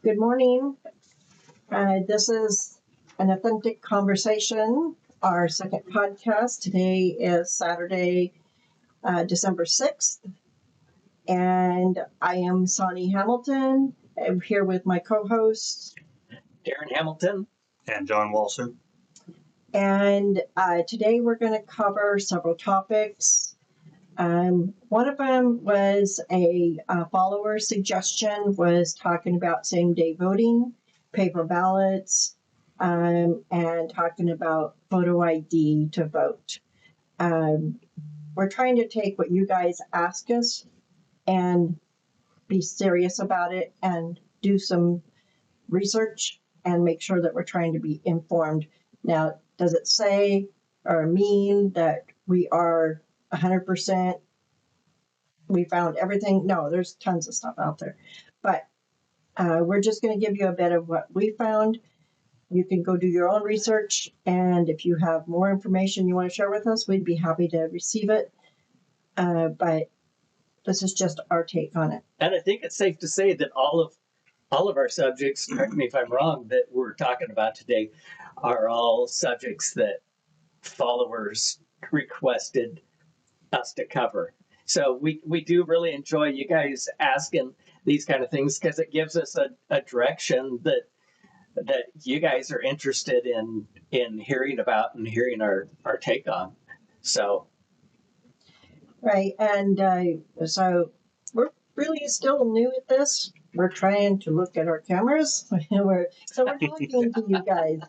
Good morning. This is an authentic conversation, our second podcast. Today is Saturday, December 6th, and I am Sonny Hamilton. I'm here with my co-hosts, Darren Hamilton and John Walser. And today we're going to cover several topics. One of them was a follower suggestion, was talking about same-day voting, paper ballots, and talking about photo ID to vote. We're trying to take what you guys ask us and be serious about it and do some research and make sure that we're trying to be informed. Now, does it say or mean that we are 100%? We found everything? No, there's tons of stuff out there. But we're just going to give you a bit of what we found. You can go do your own research. And if you have more information you want to share with us, we'd be happy to receive it. But this is just our take on it. And I think it's safe to say that all of our subjects, correct me if I'm wrong, that we're talking about today are all subjects that followers requested us to cover. So we do really enjoy you guys asking these kind of things because it gives us a direction that you guys are interested in hearing about and hearing our take on. So. Right. And so we're really still new at this. We're trying to look at our cameras. we're talking to you guys.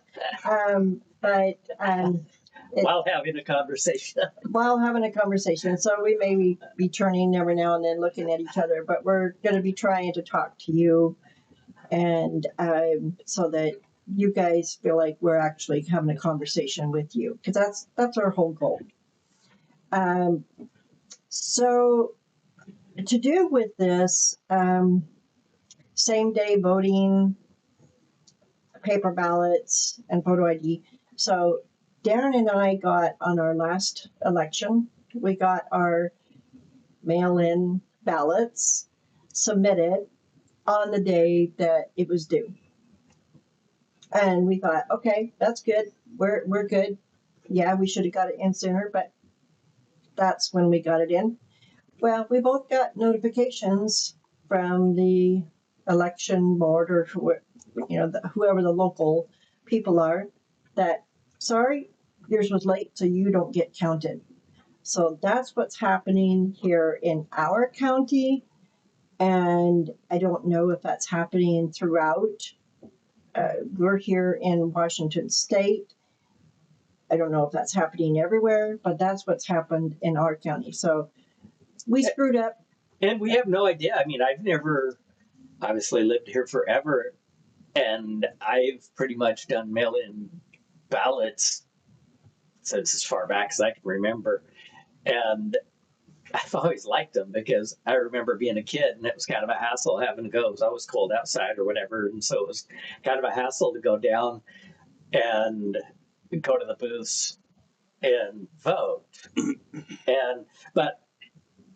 While having a conversation. So we may be turning every now and then looking at each other, but we're going to be trying to talk to you and so that you guys feel like we're actually having a conversation with you, because that's our whole goal. So to do with this, same day voting, paper ballots, and photo ID. So Darren and I got on our last election, we got our mail-in ballots submitted on the day that it was due. And we thought, okay, that's good. We're good. Yeah, we should have got it in sooner, but that's when we got it in. Well, we both got notifications from the election board or whoever the local people are that, sorry, yours was late, so you don't get counted. So that's what's happening here in our county. And I don't know if that's happening throughout. We're here in Washington State. I don't know if that's happening everywhere, but that's what's happened in our county. So we screwed up. And we have no idea. I mean, I've never obviously lived here forever, and I've pretty much done mail-in ballots since as far back as I can remember. And I've always liked them because I remember being a kid and it was kind of a hassle having to go. It was always cold outside or whatever. And so it was kind of a hassle to go down and go to the booths and vote. But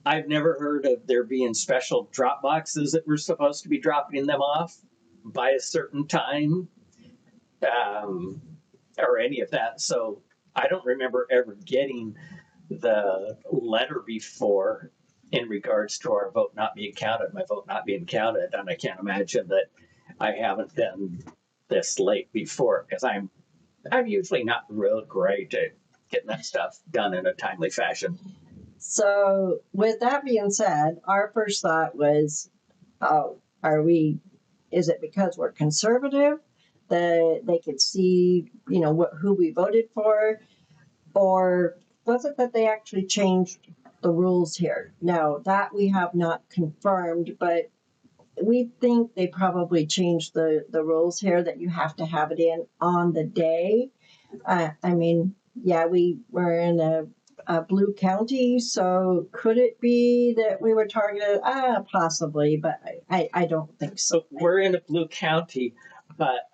I've never heard of there being special drop boxes that we're supposed to be dropping them off by a certain time or any of that. So I don't remember ever getting the letter before in regards to our vote not being counted, my vote not being counted. And I can't imagine that I haven't been this late before because I'm usually not real great at getting that stuff done in a timely fashion. So with that being said, our first thought was, is it because we're conservative that they could see, who we voted for? Or was it that they actually changed the rules here? Now, that we have not confirmed, but we think they probably changed the rules here that you have to have it in on the day. We were in a blue county, so could it be that we were targeted? Possibly, but I don't think so. We're in a blue county, but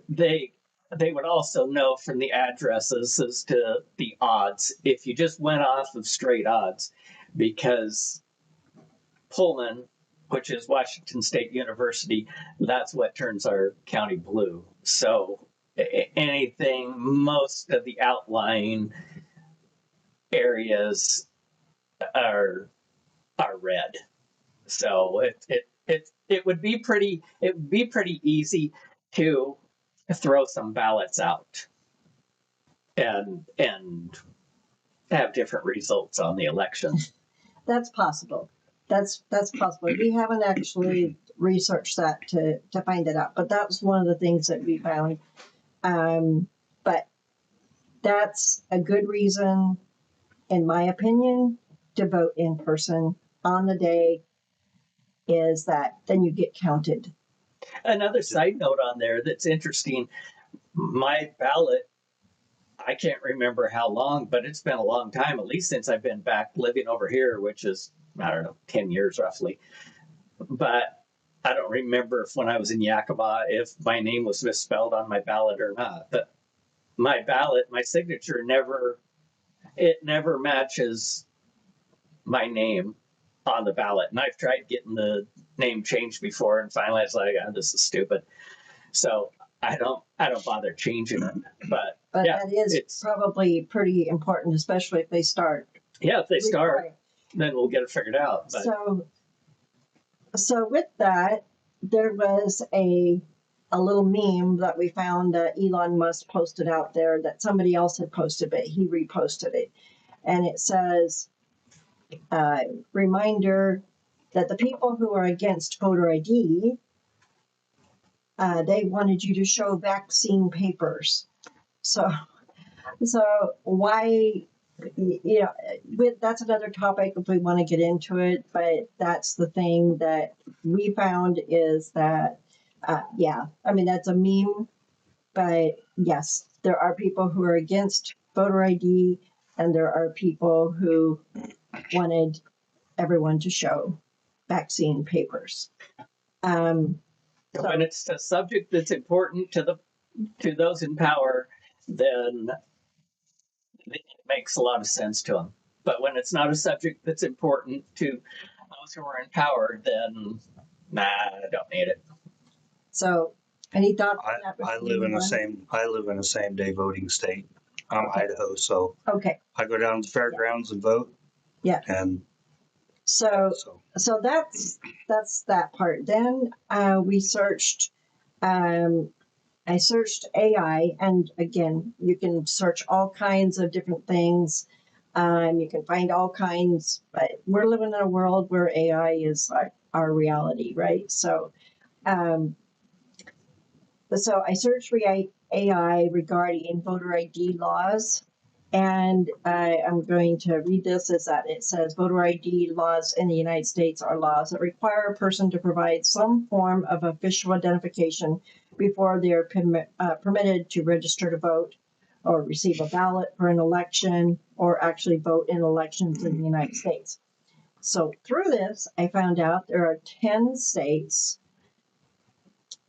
they would also know from the addresses as to the odds if you just went off of straight odds, because Pullman which is Washington State University, that's what turns our county blue. So anything, most of the outlying areas are red. So it would be pretty easy to throw some ballots out and have different results on the election. That's possible. That's possible. We haven't actually researched that to find it out, but that was one of the things that we found. But that's a good reason, in my opinion, to vote in person on the day, is that then you get counted. Another side note on there that's interesting, my ballot, I can't remember how long, but it's been a long time, at least since I've been back living over here, which is, I don't know, 10 years roughly. But I don't remember if when I was in Yakima, if my name was misspelled on my ballot or not. But my ballot, my signature never matches my name on the ballot. And I've tried getting the name changed before, and finally I was like, oh, this is stupid. So I don't bother changing it. But yeah, that is probably pretty important, especially if they start. Yeah, if they start, then we'll get it figured out. But. So with that, there was a little meme that we found that Elon Musk posted out there that somebody else had posted, but he reposted it. And it says, reminder that the people who are against voter ID, they wanted you to show vaccine papers. So why, that's another topic if we want to get into it, but that's the thing that we found is that, that's a meme, but yes, there are people who are against voter ID, and there are people who wanted everyone to show vaccine papers. When it's a subject that's important to those in power, then it makes a lot of sense to them. But when it's not a subject that's important to those who are in power, then I don't need it. So, any thoughts? I live in the same day voting state. I'm Idaho, so okay. I go down to the fairgrounds and vote. Yeah. And so that's that part. Then we searched. I searched AI, and again, you can search all kinds of different things. You can find all kinds, but we're living in a world where AI is like our reality, right? So I searched AI regarding voter ID laws, and I'm going to read this as that it says voter ID laws in the United States are laws that require a person to provide some form of official identification before they are permitted to register to vote or receive a ballot for an election or actually vote in elections in the United States. So through this, I found out there are 10 states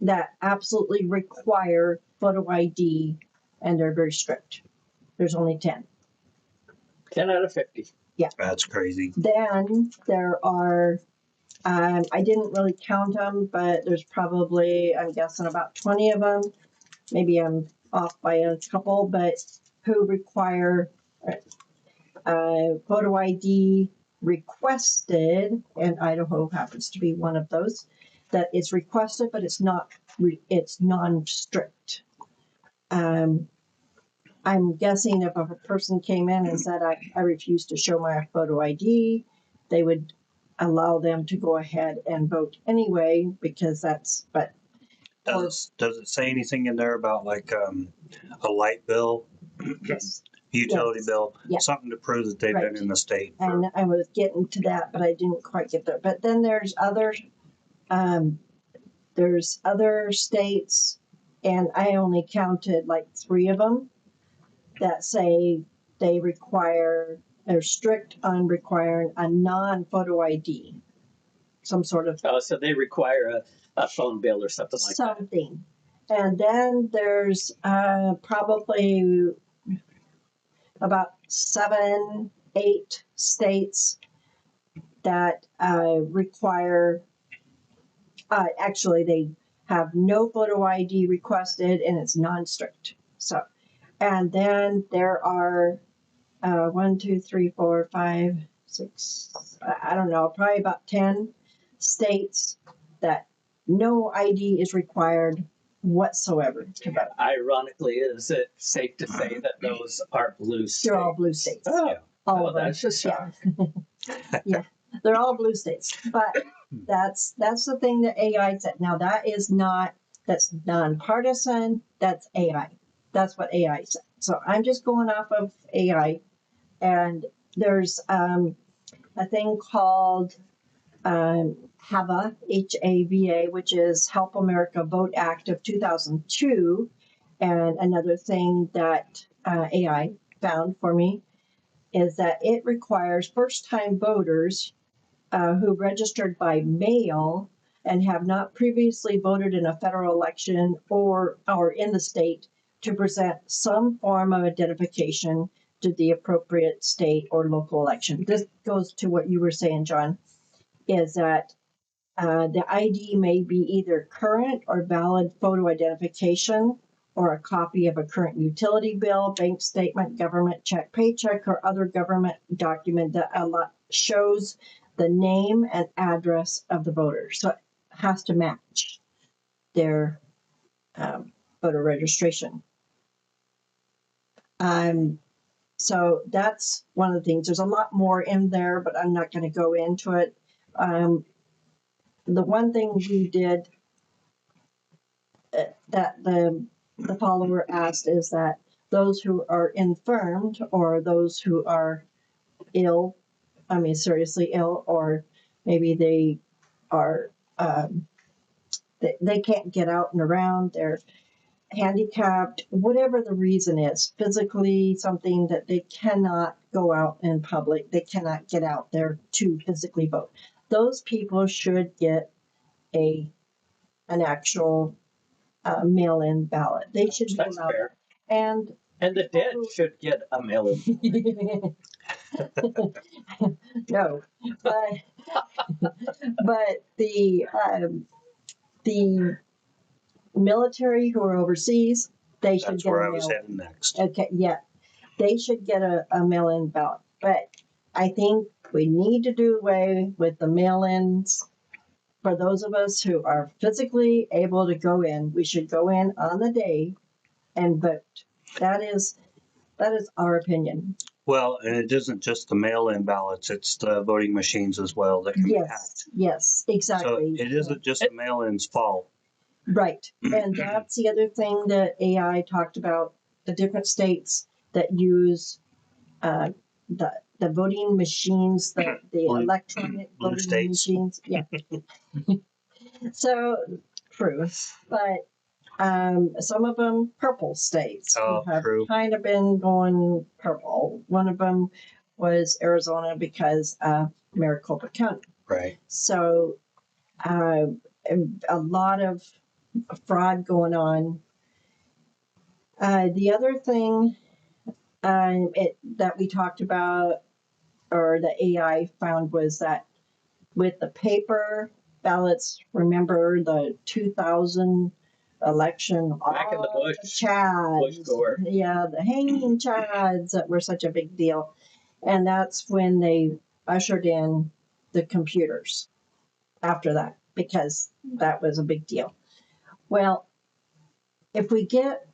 that absolutely require photo ID, and they're very strict. There's only 10. 10 out of 50. Yeah. That's crazy. Then there are, I didn't really count them, but there's probably, I'm guessing, about 20 of them. Maybe I'm off by a couple, but who require photo ID requested, and Idaho happens to be one of those, that is requested, but it's non-strict. I'm guessing if a person came in and said, I refuse to show my photo ID, they would allow them to go ahead and vote anyway, because Does it say anything in there about like a light bill, yes, utility bill, yeah, something to prove that they've been in the state? And I was getting to that, but I didn't quite get there. But then there's other states, and I only counted like 3 of them that say they're strict on requiring a non-photo ID, some sort of. Oh, so they require a phone bill or something like that. Something. And then there's probably about 7, 8 states that require Actually, they have no photo ID requested, and it's non-strict. So, and then there are 1, 2, 3, 4, 5, 6. I don't know, probably about 10 states that no ID is required whatsoever to vote. Ironically, is it safe to say that those are blue states? They're all blue states. Oh, All well, of them. that's just Yeah. Yeah, they're all blue states. But that's the thing that AI said. Now that's nonpartisan. That's AI. That's what AI said. So I'm just going off of AI. And there's a thing called HAVA, HAVA, which is Help America Vote Act of 2002. And another thing that AI found for me is that it requires first-time voters who registered by mail and have not previously voted in a federal election or in the state to present some form of identification to the appropriate state or local election. This goes to what you were saying, John, is that the ID may be either current or valid photo identification or a copy of a current utility bill, bank statement, government check, paycheck, or other government document that shows the name and address of the voter. So it has to match their voter registration. So that's one of the things. There's a lot more in there, but I'm not going to go into it. The one thing we did that the follower asked is that those who are infirmed or those who are ill, I mean seriously ill, or maybe they are they can't get out and around, they're handicapped, whatever the reason is, physically something that they cannot go out in public, they cannot get out there to physically vote. Those people should get an actual mail-in ballot. They should That's go out fair. and the dead should get a mail-in. no, but the military who are overseas, they should That's get where a I was mail. heading next. Okay, yeah, they should get a mail-in ballot. But I think we need to do away with the mail-ins. For those of us who are physically able to go in, we should go in on the day and vote. That is our opinion. Well, and it isn't just the mail-in ballots, it's the voting machines as well that can be hacked. Yes, So exactly. it isn't just the mail-in's fault. Right. And that's the other thing that AI talked about, the different states that use the voting machines, the electronic Blue voting states. machines. Yeah. So true. But some of them purple states Oh, have true. kind of been going purple. One of them was Arizona because of Maricopa County. Right. So a lot of fraud going on. The other thing that we talked about, or the AI found, was that with the paper ballots, remember the 2000 election, Back in the all bush, chads, bush gore. yeah, the hanging chads that were such a big deal, and that's when they ushered in the computers after that, because that was a big deal. Well, if we get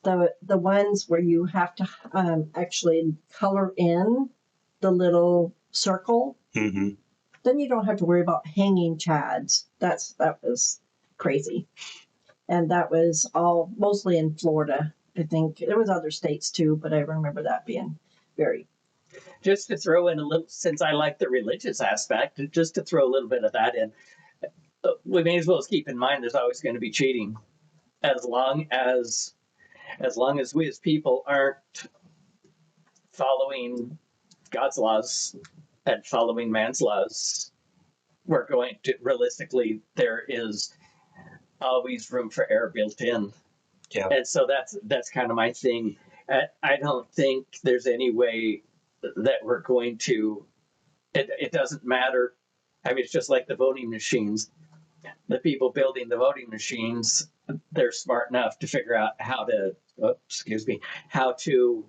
the ones where you have to actually color in the little circle, Mm-hmm. then you don't have to worry about hanging chads. That was crazy. And that was all mostly in Florida. I think there was other states too, but I remember that being very. Just to throw in a little, since I like the religious aspect, just to throw a little bit of that in, we may as well keep in mind there's always going to be cheating, as long as we as people aren't following God's laws and following man's laws. We're going to, realistically, there is always room for error built in. Yeah. And so that's kind of my thing. I don't think there's any way that we're going to, it doesn't matter. I mean, it's just like the voting machines. the people building the voting machines, they're smart enough to figure out how to, how to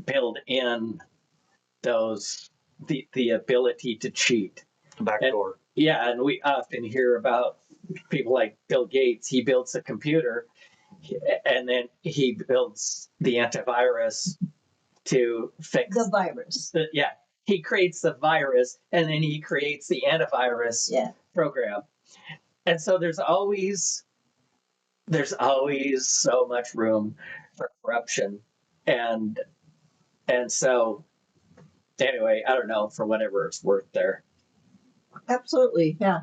build in the ability to cheat. The back door. Yeah, and we often hear about people like Bill Gates. He builds a computer, and then he builds the antivirus to fix The virus. yeah, he creates the virus, and then he creates the antivirus program. And so there's always so much room for corruption, and so anyway, I don't know, for whatever it's worth there. Absolutely, yeah.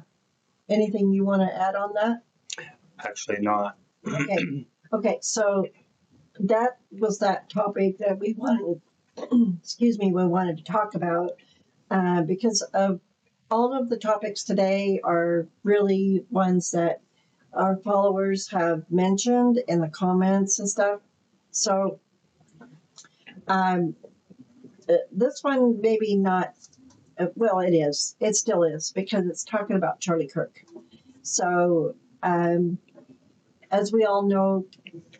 Anything you want to add on that? Actually, not. Okay, so that was that topic that we wanted, we wanted to talk about, because of all of the topics today are really ones that our followers have mentioned in the comments and stuff. So this one maybe not, well, it is. It still is, because it's talking about Charlie Kirk. So as we all know,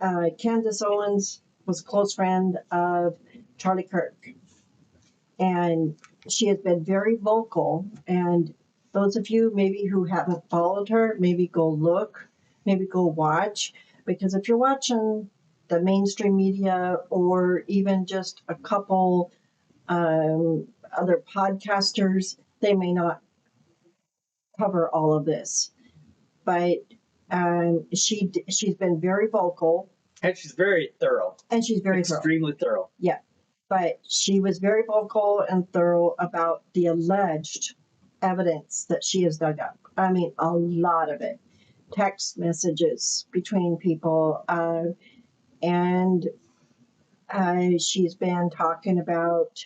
Candance Owens was a close friend of Charlie Kirk. And she has been very vocal. And those of you maybe who haven't followed her, maybe go look, maybe go watch. Because if you're watching the mainstream media or even just a couple other podcasters, they may not cover all of this. But she's been very vocal. And she's very thorough. And she's very extremely thorough. Yeah. But she was very vocal and thorough about the alleged evidence that she has dug up. I mean, a lot of it. Text messages between people. And she's been talking about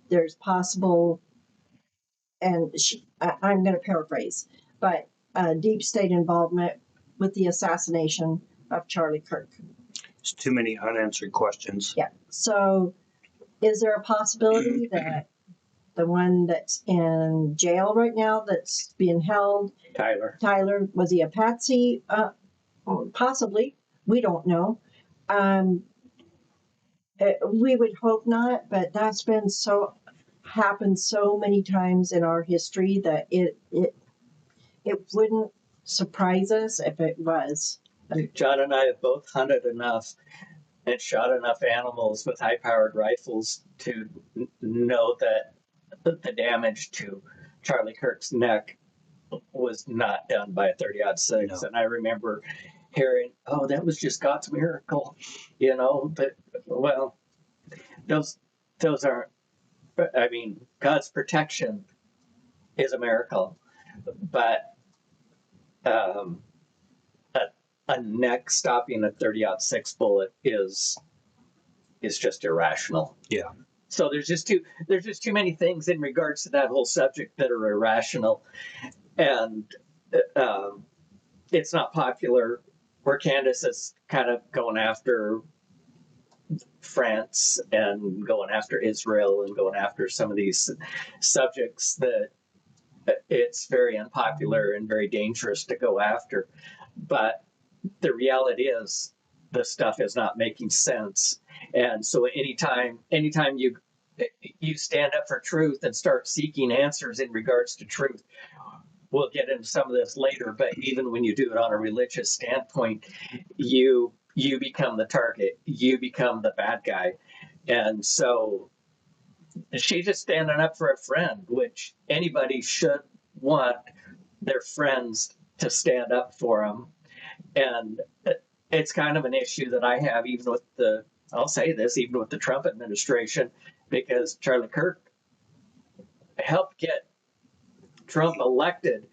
there's possible, and I'm going to paraphrase, but deep state involvement with the assassination of Charlie Kirk. There's too many unanswered questions. Yeah. So is there a possibility that the one that's in jail right now that's being held, Tyler, was he a patsy? Possibly. We don't know. We would hope not, but that's been happened so many times in our history that it wouldn't surprise us if it was. John and I have both hunted enough and shot enough animals with high-powered rifles to know that the damage to Charlie Kirk's neck was not done by a 30-06. No. And I remember hearing, "Oh, that was just God's miracle," But well, those aren't. I mean, God's protection is a miracle, but a neck stopping a 30-06 bullet is just irrational. Yeah. So there's just too many things in regards to that whole subject that are irrational, and it's not popular. Where Candance is kind of going after France and going after Israel and going after some of these subjects that it's very unpopular and very dangerous to go after. But the reality is the stuff is not making sense. And so anytime you stand up for truth and start seeking answers in regards to truth, we'll get into some of this later, but even when you do it on a religious standpoint, you become the target, you become the bad guy. And so she's just standing up for a friend, which anybody should want their friends to stand up for them. And it's kind of an issue that I have even with the Trump administration, because Charlie Kirk helped get Trump elected.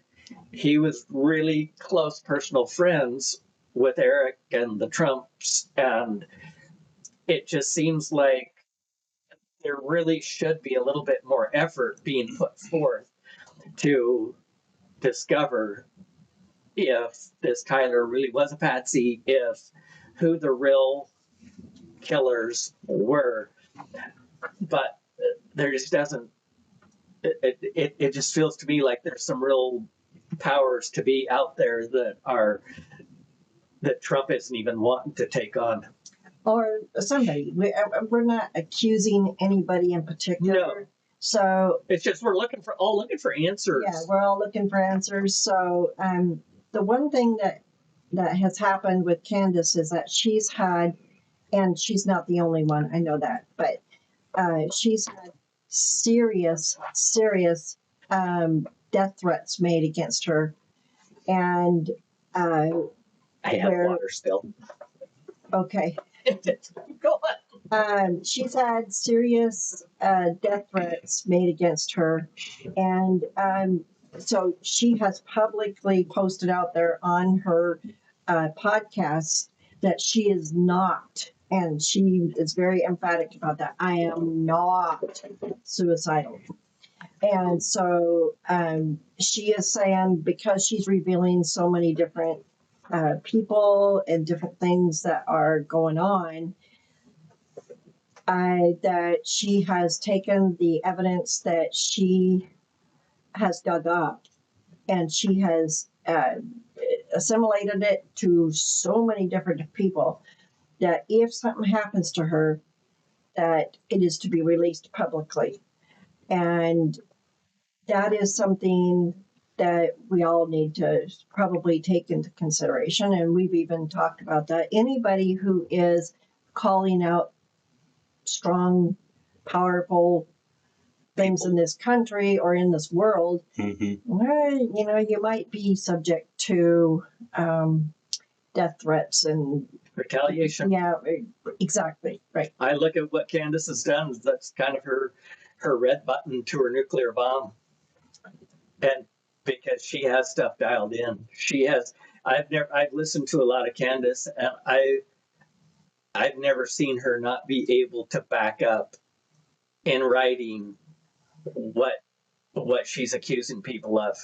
He was really close personal friends with Eric and the Trumps, and it just seems like there really should be a little bit more effort being put forth to discover if this Tyler really was a patsy, who the real killers were. But there just doesn't, it just feels to me like there's some real powers to be out there that Trump isn't even wanting to take on. Or somebody. We're not accusing anybody in particular. No. So It's just we're looking for answers. yeah, we're all looking for answers. So the one thing that has happened with Candace is that she's had, and she's not the only one, I know that, but she's had serious death threats made against her. And I have where- water still. okay. Go on. She's had serious death threats made against her, and so she has publicly posted out there on her podcast that she is not, and she is very emphatic about that. I am not suicidal. And so she is saying, because she's revealing so many different people and different things that are going on, that she has taken the evidence that she has dug up, and she has assimilated it to so many different people that if something happens to her, that it is to be released publicly. And that is something that we all need to probably take into consideration. And we've even talked about that. Anybody who is calling out strong, powerful things in this country or in this world, well, you might be subject to death threats and Retaliation. yeah, exactly, right. I look at what Candace has done. That's kind of her red button to her nuclear bomb. And because she has stuff dialed in, I've listened to a lot of Candace, and I've never seen her not be able to back up in writing what she's accusing people of.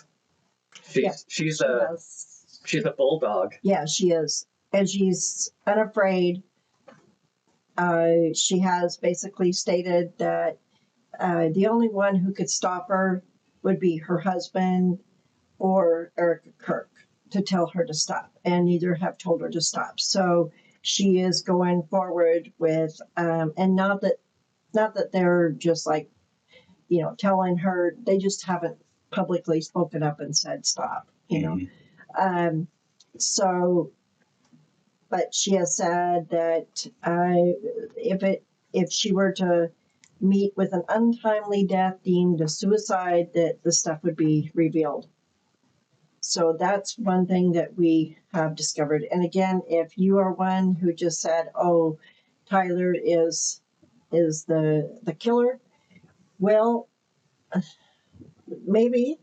She's a bulldog. Yeah, she is, and she's unafraid. She has basically stated that the only one who could stop her would be her husband or Erica Kirk to tell her to stop, and neither have told her to stop. So she is going forward with, and not that they're just like, telling her, they just haven't publicly spoken up and said stop, So, but she has said that if she were to meet with an untimely death deemed a suicide, that the stuff would be revealed. So that's one thing that we have discovered. And again, if you are one who just said, "Oh, Tyler is the killer," well, maybe,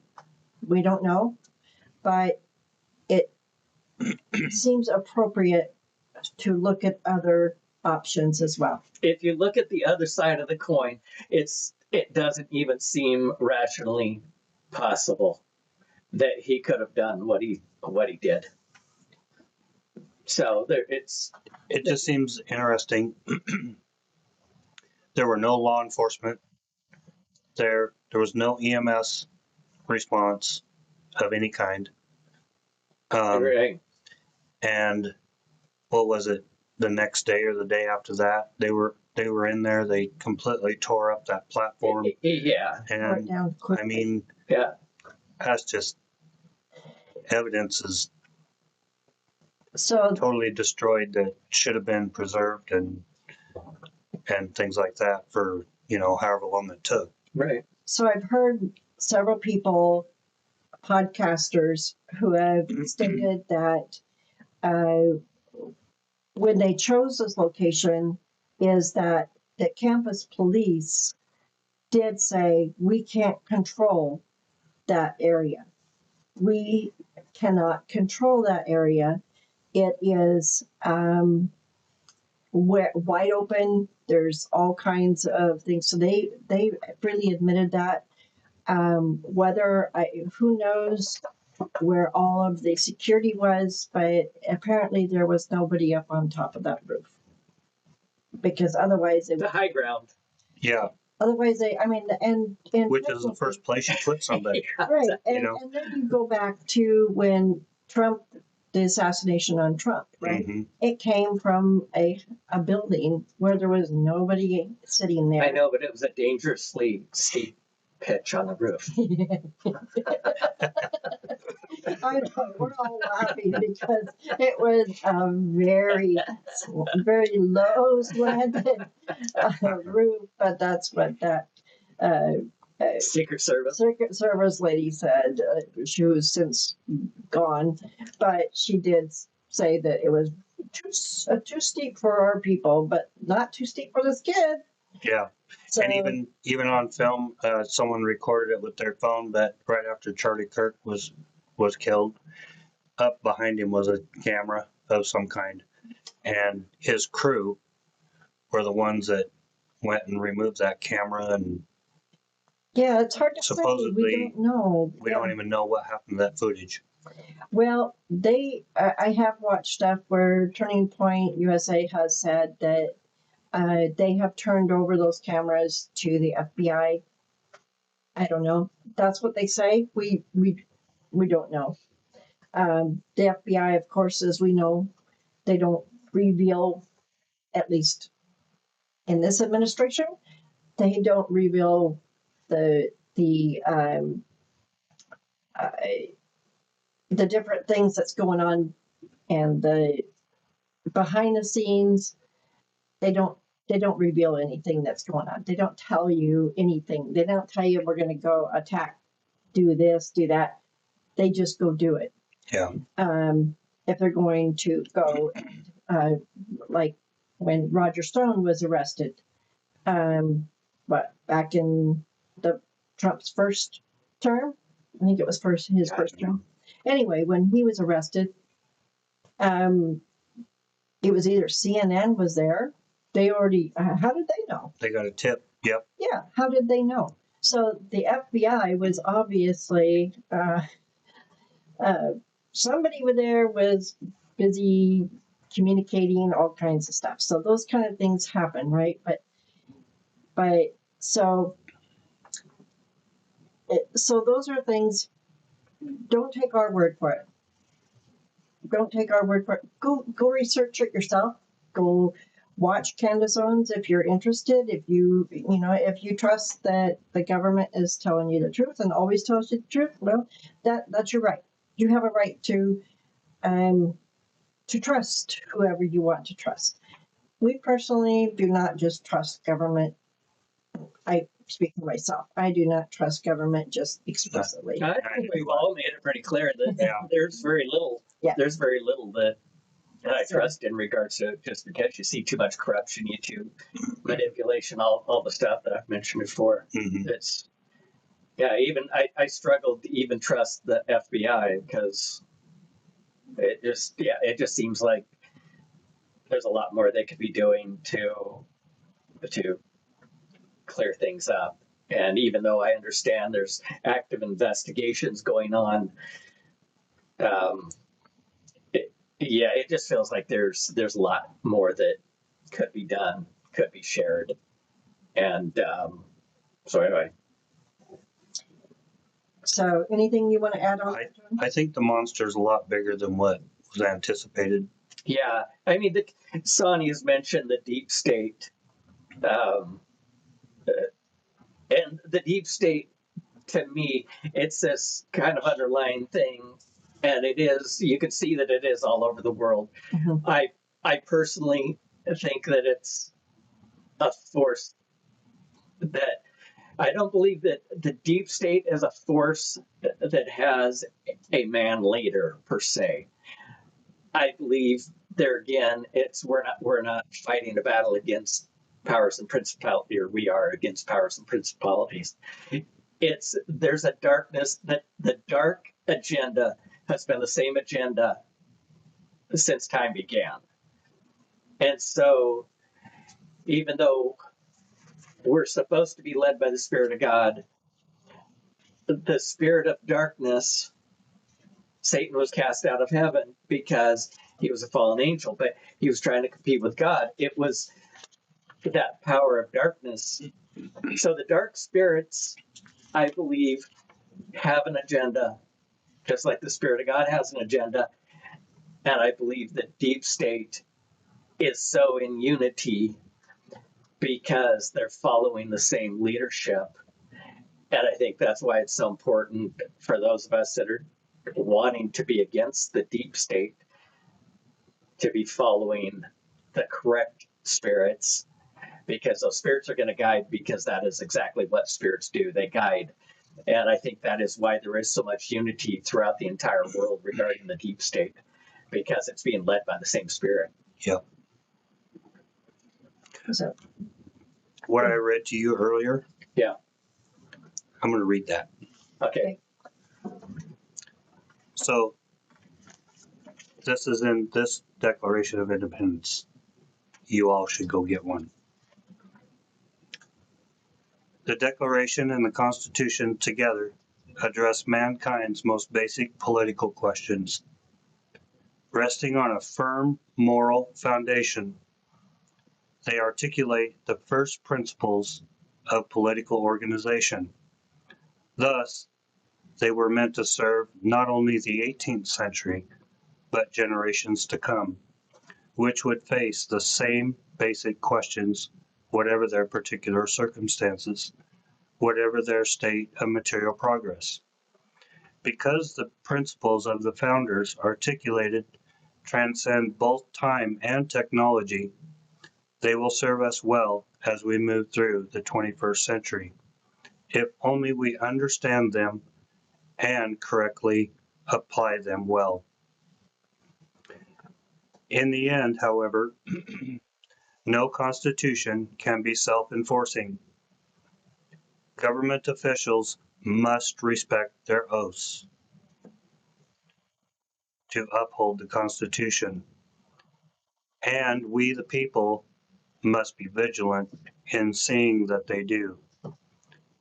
we don't know, but it seems appropriate to look at other options as well. If you look at the other side of the coin, it doesn't even seem rationally possible that he could have done what he did. So it just seems interesting. There were no law enforcement. There was no EMS response of any kind. right. And what was it? The next day or the day after that, they were in there. They completely tore up that platform. Yeah. Write And down quickly. I mean, Yeah. that's just evidence is So totally destroyed that should have been preserved and things like that for however long it took. Right. So I've heard several people, podcasters, who have stated that when they chose this location, is that the campus police did say, we can't control that area. We cannot control that area. It is wide open. There's all kinds of things. So they really admitted that. Who knows where all of the security was, but apparently there was nobody up on top of that roof, because otherwise The high ground. Yeah. Otherwise, and Which is the technically- first place you put somebody. right? And, you know? and then you go back to when Trump, the assassination on Trump, right? Mhm. It came from a building where there was nobody sitting there. I know, but it was a dangerously steep pitch on the roof. I know, we're all laughing because it was a very, very low slanted roof, but that's what that Secret Service. Secret Service lady said. She was since gone, but she did say that it was too steep for our people, but not too steep for this kid. Yeah. So, And even on film, someone recorded it with their phone that right after Charlie Kirk was killed, up behind him was a camera of some kind, and his crew were the ones that went and removed that camera, and yeah, it's hard to say. Supposedly, We don't know. we Yeah. don't even know what happened to that footage. Well, I have watched stuff where Turning Point USA has said that they have turned over those cameras to the FBI. I don't know. That's what they say. We don't know. The FBI, of course, as we know, they don't reveal, at least in this administration, they don't reveal the different things that's going on and the behind the scenes. They don't reveal anything that's going on. They don't tell you anything. They don't tell you we're going to go attack, do this, do that. They just go do it. Yeah. If they're going to go, like when Roger Stone was arrested, back in the Trump's first term, I think it was his first term. Anyway, when he was arrested, it was either CNN was there. They already, how did they know? They got a tip. Yep. Yeah, how did they know? So the FBI was obviously, somebody there was busy communicating all kinds of stuff. So those kind of things happen, right? But so those are things. Don't take our word for it. Don't take our word for it. Go research it yourself. Go watch Candance Owens if you're interested. If you trust that the government is telling you the truth and always tells you the truth, well, that's your right. You have a right to trust whoever you want to trust. We personally do not just trust government. I speak for myself. I do not trust government just explicitly. I think we've all made it pretty clear that Yeah. there's very little. Yeah. There's very little that I So- trust in regards to just because you see too much corruption, manipulation, all the stuff that I've mentioned before. Mhm. It's even I struggled to even trust the FBI because it just seems like there's a lot more they could be doing to clear things up. And even though I understand there's active investigations going on, it just feels like there's a lot more that could be done, could be shared. And so anyway, So anything you want to add on? I think the monster's a lot bigger than what was anticipated. yeah, I mean, Sonny has mentioned the deep state, and the deep state, to me, it's this kind of underlying thing, and it is. You can see that it is all over the world. Mhm. I personally think that it's a force that I don't believe that the deep state is a force that has a man leader per se. I believe there again, we're not fighting a battle against powers and principalities, or we are against powers and principalities. There's a darkness that the dark agenda has been the same agenda since time began. And so even though we're supposed to be led by the Spirit of God, the spirit of darkness, Satan was cast out of heaven because he was a fallen angel, but he was trying to compete with God. It was that power of darkness So the dark spirits, I believe, have an agenda, just like the Spirit of God has an agenda. And I believe the deep state is so in unity because they're following the same leadership. And I think that's why it's so important for those of us that are wanting to be against the deep state to be following the correct spirits, because those spirits are going to guide, because that is exactly what spirits do. They guide. And I think that is why there is so much unity throughout the entire world regarding the deep state, because it's being led by the same spirit. Yep. So, What I read to you earlier. Yeah. I'm going to read that. Okay. So this is in this Declaration of Independence. You all should go get one. The Declaration and the Constitution together address mankind's most basic political questions. Resting on a firm moral foundation, they articulate the first principles of political organization. Thus, they were meant to serve not only the 18th century, but generations to come, which would face the same basic questions, whatever their particular circumstances, whatever their state of material progress. Because the principles of the founders articulated transcend both time and technology, they will serve us well as we move through the 21st century, if only we understand them and correctly apply them well. In the end, however, no constitution can be self-enforcing. Government officials must respect their oaths to uphold the Constitution, and we, the people, must be vigilant in seeing that they do.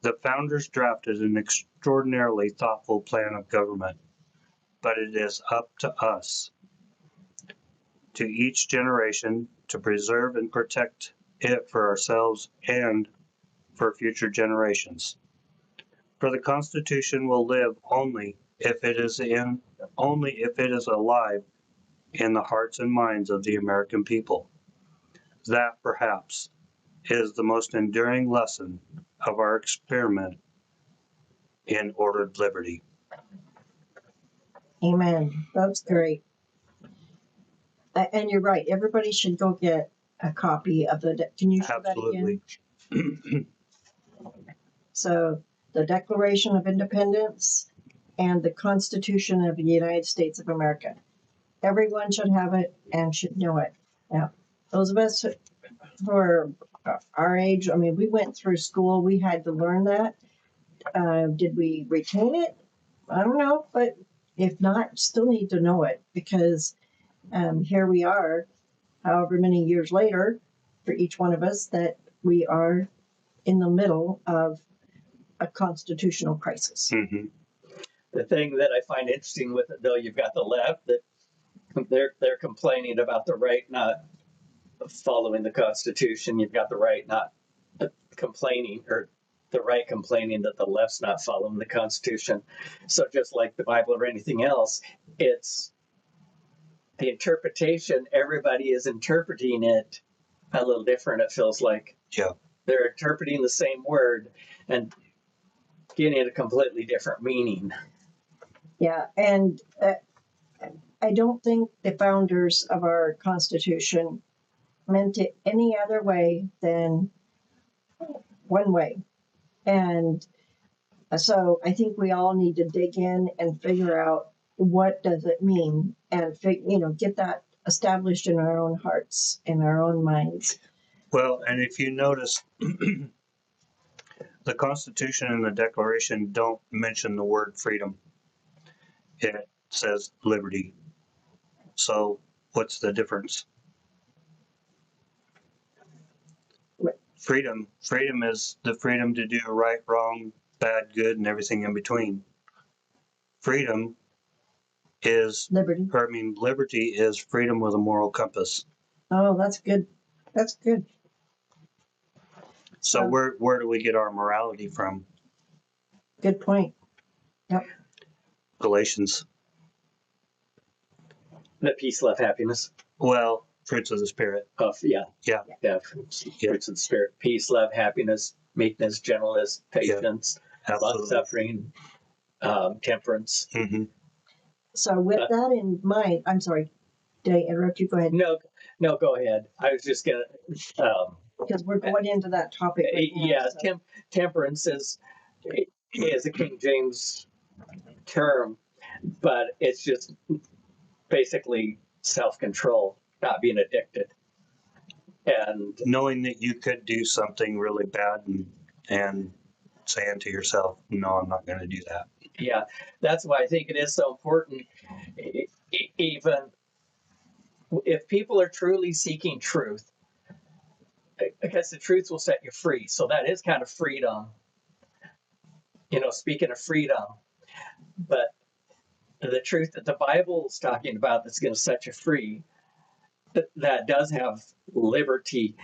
The founders drafted an extraordinarily thoughtful plan of government, but it is up to us, to each generation, to preserve and protect it for ourselves and for future generations. For the Constitution will live only if it is alive in the hearts and minds of the American people. That, perhaps, is the most enduring lesson of our experiment in ordered liberty. amen. That's great. And you're right. Everybody should go get a copy of the. Can you show that again? Absolutely. So, the Declaration of Independence and the Constitution of the United States of America. Everyone should have it and should know it. Now, those of us who are our age, I mean, we went through school, we had to learn that. Did we retain it? I don't know, but if not, still need to know it, because here we are, however many years later, for each one of us, that we are in the middle of a constitutional crisis. Mm-hmm. The thing that I find interesting with it, though, you've got the left that they're complaining about the right not following the Constitution. You've got the right not complaining, or the right complaining that the left's not following the Constitution. So just like the Bible or anything else, it's the interpretation. Everybody is interpreting it a little different, it feels like. Yeah. They're interpreting the same word and getting a completely different meaning. Yeah, and I don't think the founders of our Constitution meant it any other way than one way. And so I think we all need to dig in and figure out what does it mean, and get that established in our own hearts, in our own minds. Well, and if you notice, the Constitution and the Declaration don't mention the word freedom. It says liberty. So what's the difference? Freedom is the freedom to do right, wrong, bad, good, and everything in between. Freedom is Liberty. Liberty is freedom with a moral compass. Oh, that's good. That's good. So where do we get our morality from? Good point. Galatians. The peace, love, happiness. Well, fruits of the Spirit. Yeah. Yeah. Fruits Yeah. of the Spirit. Peace, love, happiness, meekness, gentleness, patience, long Absolutely. suffering, temperance. Hmm. So with that in mind, I'm sorry, did I interrupt you? Go ahead. No, go ahead. I was just gonna. Because we're going into that topic right now. Yeah, so. temperance is a King James term, but it's just basically self-control, not being addicted. And Knowing that you could do something really bad and saying to yourself, no, I'm not going to do that. yeah, that's why I think it is so important. Even if people are truly seeking truth, because the truth will set you free. So that is kind of freedom. Speaking of freedom, but the truth that the Bible is talking about that's going to set you free, that does have liberty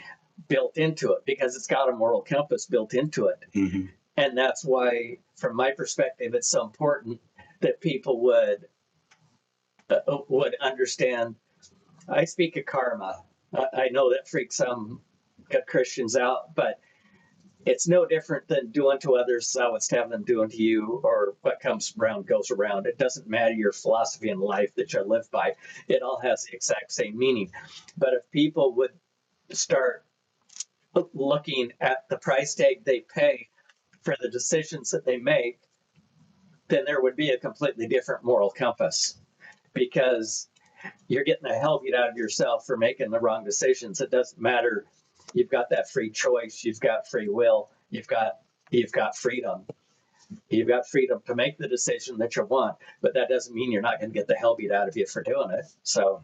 built into it because it's got a moral compass built into it. Mm-hmm. And that's why, from my perspective, it's so important that people would understand. I speak of karma. I know that freaks some Christians out, but it's no different than do unto others thou wouldst have them do unto you, or what comes around goes around. It doesn't matter your philosophy in life that you live by. It all has the exact same meaning. But if people would start looking at the price tag they pay for the decisions that they make, then there would be a completely different moral compass, because you're getting the hell beat out of yourself for making the wrong decisions. It doesn't matter. You've got that free choice. You've got free will. You've got freedom. You've got freedom to make the decision that you want, but that doesn't mean you're not going to get the hell beat out of you for doing it. So,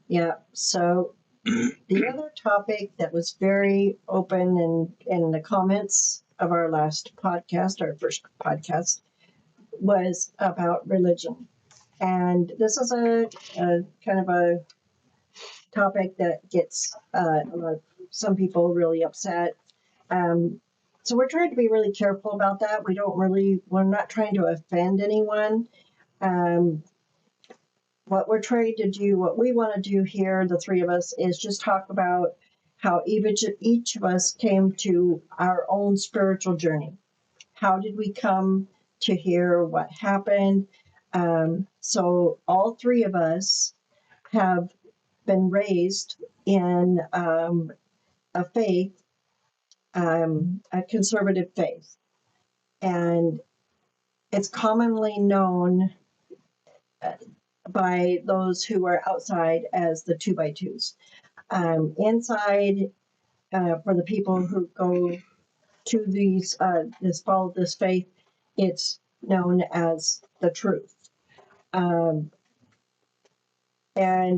Yeah. So the other topic that was very open in the comments of our last podcast, our first podcast, was about religion. And this is a kind of a topic that gets some people really upset. So we're trying to be really careful about that. We're not trying to offend anyone. What we're trying to do, what we want to do here, the three of us, is just talk about how each of us came to our own spiritual journey. How did we come to here? What happened? So all three of us have been raised in a faith, a conservative faith. And it's commonly known by those who are outside as the 2x2s. Inside, for the people who go to follow this faith, it's known as the truth. And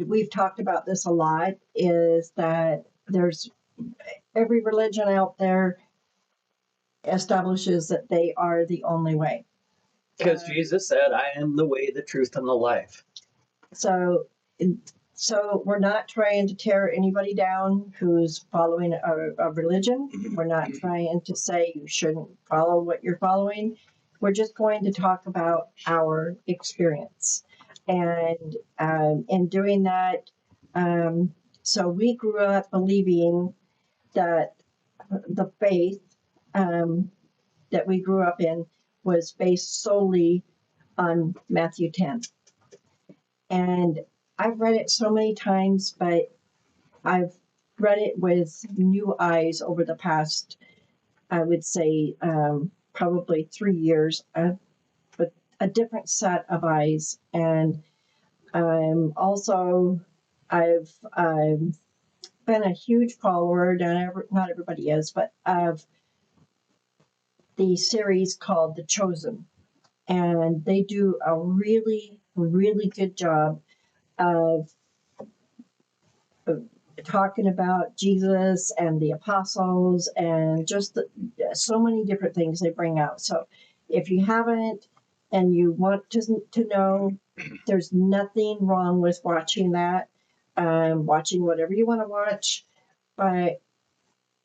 we've talked about this a lot, is that there's every religion out there establishes that they are the only way. because Jesus said, I am the way, the truth, and the life. So we're not trying to tear anybody down who's following a religion. We're not trying to say you shouldn't follow what you're following. We're just going to talk about our experience. And in doing that, so we grew up believing that the faith that we grew up in was based solely on Matthew 10. And I've read it so many times, but I've read it with new eyes over the past, I would say, probably 3 years, with a different set of eyes. And also, I've been a huge follower, not everybody is, but of the series called The Chosen. And they do a really, really good job of talking about Jesus and the apostles and just so many different things they bring out. So if you haven't and you want to know, there's nothing wrong with watching that, watching whatever you want to watch. But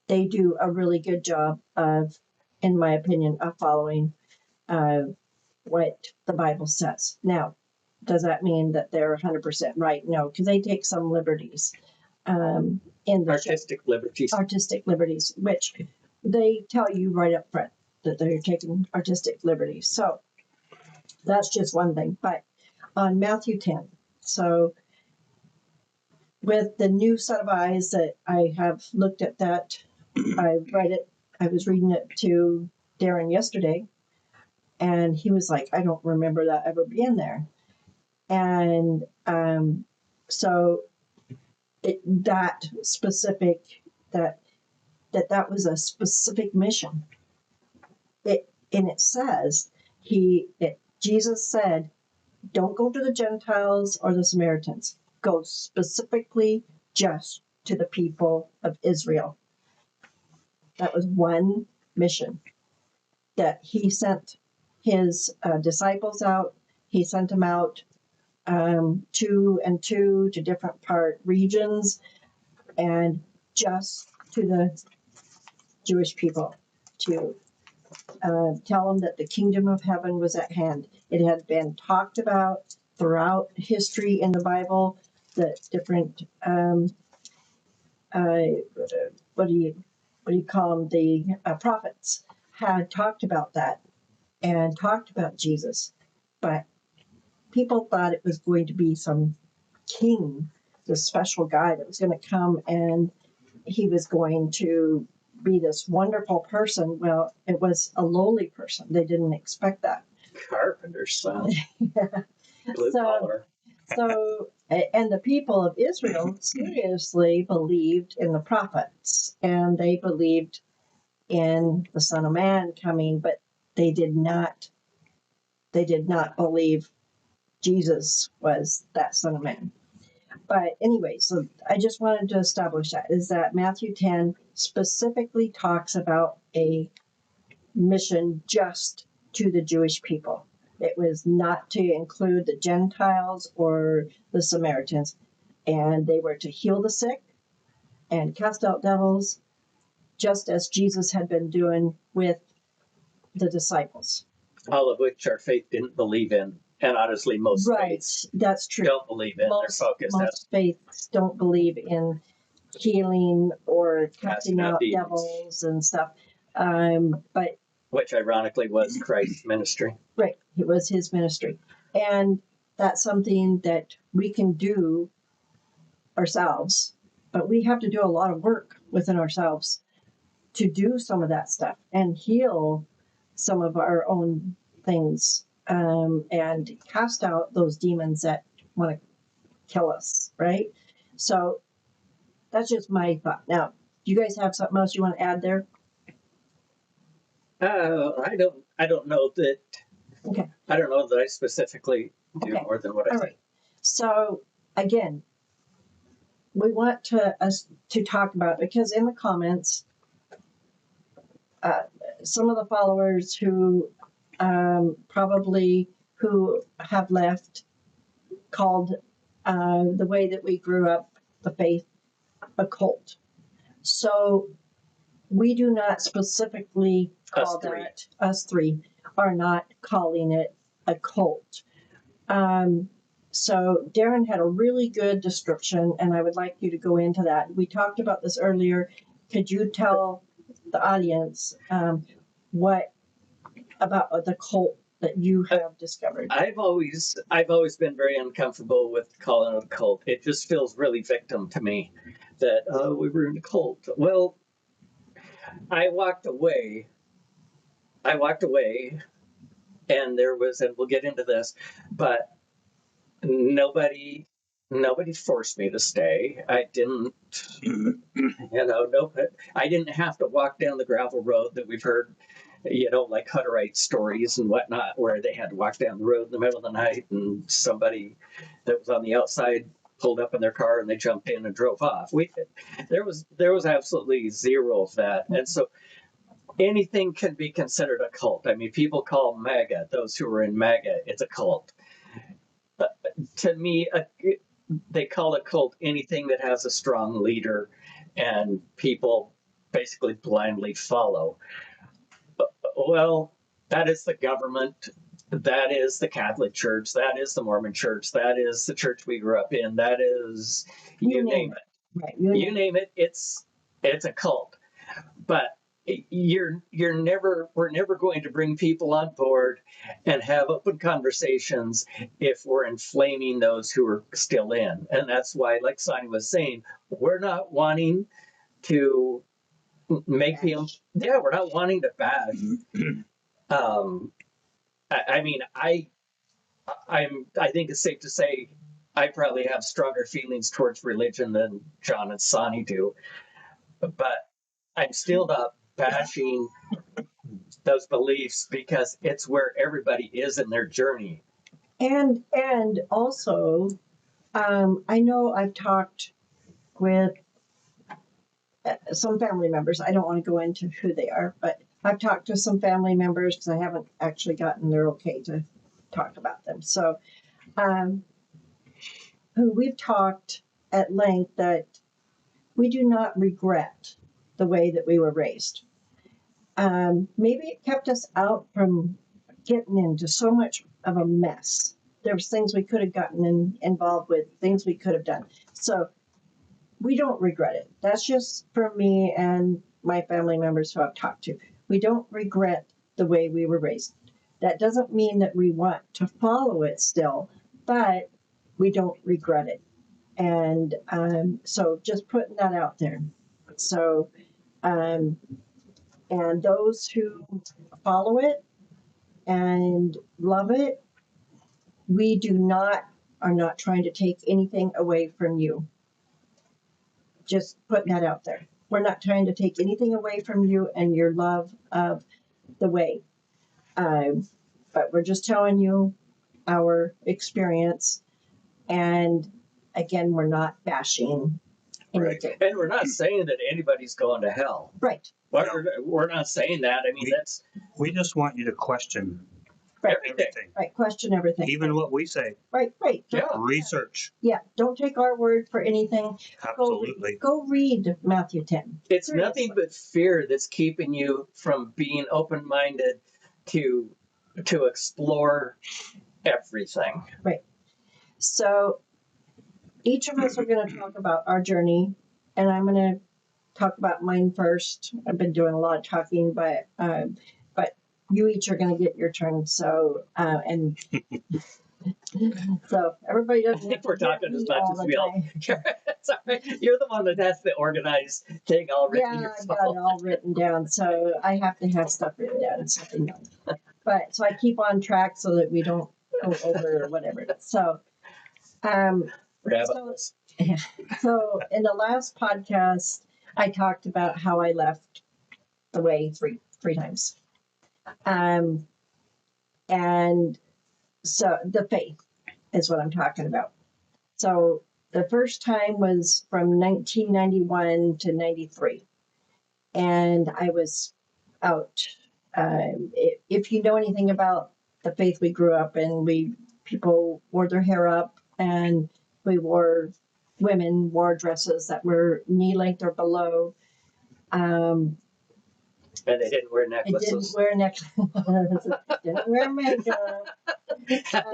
they do a really good job of, in my opinion, of following what the Bible says. Now, does that mean that they're 100% right? No, because they take some liberties in the artistic liberties, which they tell you right up front that they're taking artistic liberties. So that's just one thing. But on Matthew 10, so with the new set of eyes that I have looked at that, I read it, I was reading it to Darren yesterday, and he was like, I don't remember that ever being there. And so that specific, that was a specific mission. And it says, Jesus said, don't go to the Gentiles or the Samaritans. Go specifically just to the people of Israel. That was one mission that he sent his disciples out. He sent them out two and two to different regions, and just to the Jewish people to tell them that the kingdom of heaven was at hand. It had been talked about throughout history in the Bible. The different what do you call them? The prophets had talked about that and talked about Jesus, but people thought it was going to be some king, this special guy that was going to come and he was going to be this wonderful person. Well, it was a lowly person. They didn't expect that. Carpenter's son. Blue So, collar. and the people of Israel seriously believed in the prophets, and they believed in the Son of Man coming, but they did not believe Jesus was that Son of Man. But anyway, so I just wanted to establish that, is that Matthew 10 specifically talks about a mission just to the Jewish people. It was not to include the Gentiles or the Samaritans. And they were to heal the sick and cast out devils, just as Jesus had been doing with the disciples. All of which our faith didn't believe in. And honestly, most faiths that's true. Don't believe in. They're focused. Most faiths don't believe in healing or casting out demons. Devils and stuff. But which ironically was Christ's ministry. Right, it was his ministry. And that's something that we can do ourselves, but we have to do a lot of work within ourselves to do some of that stuff and heal some of our own things, and cast out those demons that want to kill us, right? So that's just my thought. Now, do you guys have something else you want to add there? I don't know that. Okay. I don't know that I specifically do more than what I All say. right. So again, we want us to talk about, because in the comments, some of the followers who who have left called the way that we grew up, the faith, a cult. So we do not specifically call that, us three are not calling it a cult. So Darren had a really good description, and I would like you to go into that. We talked about this earlier. Could you tell the audience what about the cult that you have discovered? I've always been very uncomfortable with calling it a cult. It just feels really victim to me that we were in a cult. Well, I walked away, and there was, and we'll get into this, but nobody forced me to stay. I didn't, I didn't have to walk down the gravel road that we've heard, like Hutterite stories and whatnot, where they had to walk down the road in the middle of the night and somebody that was on the outside pulled up in their car and they jumped in and drove off. There was absolutely zero of that. And so anything can be considered a cult. I mean, people call MAGA, those who are in MAGA, it's a cult. To me, they call a cult anything that has a strong leader and people basically blindly follow. Well, that is the government. That is the Catholic Church. That is the Mormon Church. That is the church we grew up in. That is, you name it. Right. You name it. It's a cult. But we're never going to bring people on board and have open conversations if we're inflaming those who are still in. And that's why, like Sonny was saying, we're not wanting to make people, we're not wanting to bash. I mean, I think it's safe to say I probably have stronger feelings towards religion than John and Sonny do, but I'm still not bashing those beliefs because it's where everybody is in their journey. And also, I know I've talked with some family members. I don't want to go into who they are, but I've talked to some family members because I haven't actually gotten their okay to talk about them. So, who we've talked at length that we do not regret the way that we were raised. Maybe it kept us out from getting into so much of a mess. There was things we could have gotten involved with, things we could have done. So we don't regret it. That's just for me and my family members who I've talked to. We don't regret the way we were raised. That doesn't mean that we want to follow it still, but we don't regret it. And so just putting that out there. So, and those who follow it and love it, we are not trying to take anything away from you. Just putting that out there. We're not trying to take anything away from you and your love of the way. But we're just telling you our experience. And again, we're not bashing anything. Right. And we're not saying that anybody's going to hell. Right. We're not saying that. I mean, we just want you to question everything. Right. Question everything. Even what we say. Right. Yeah. Research. Yeah. Don't take our word for anything. Absolutely. Go read Matthew 10. It's nothing but fear that's keeping you from being open-minded to explore everything. Right. So each of us are going to talk about our journey, and I'm going to talk about mine first. I've been doing a lot of talking, but you each are going to get your turn. So and so everybody doesn't. I think we're talking as much as we all. Sorry, you're the one that has the organized thing all written. Yeah, I got it all written down, so I have to have stuff written down. So I know. But so I keep on track so that we don't go over or whatever. So, so in the last podcast, I talked about how I left the way three times, and so the faith is what I'm talking about. So the first time was from 1991 to 93, and I was out. If you know anything about the faith we grew up in, people wore their hair up, and women wore dresses that were knee length or below. And they didn't wear necklaces. Didn't wear makeup. Didn't have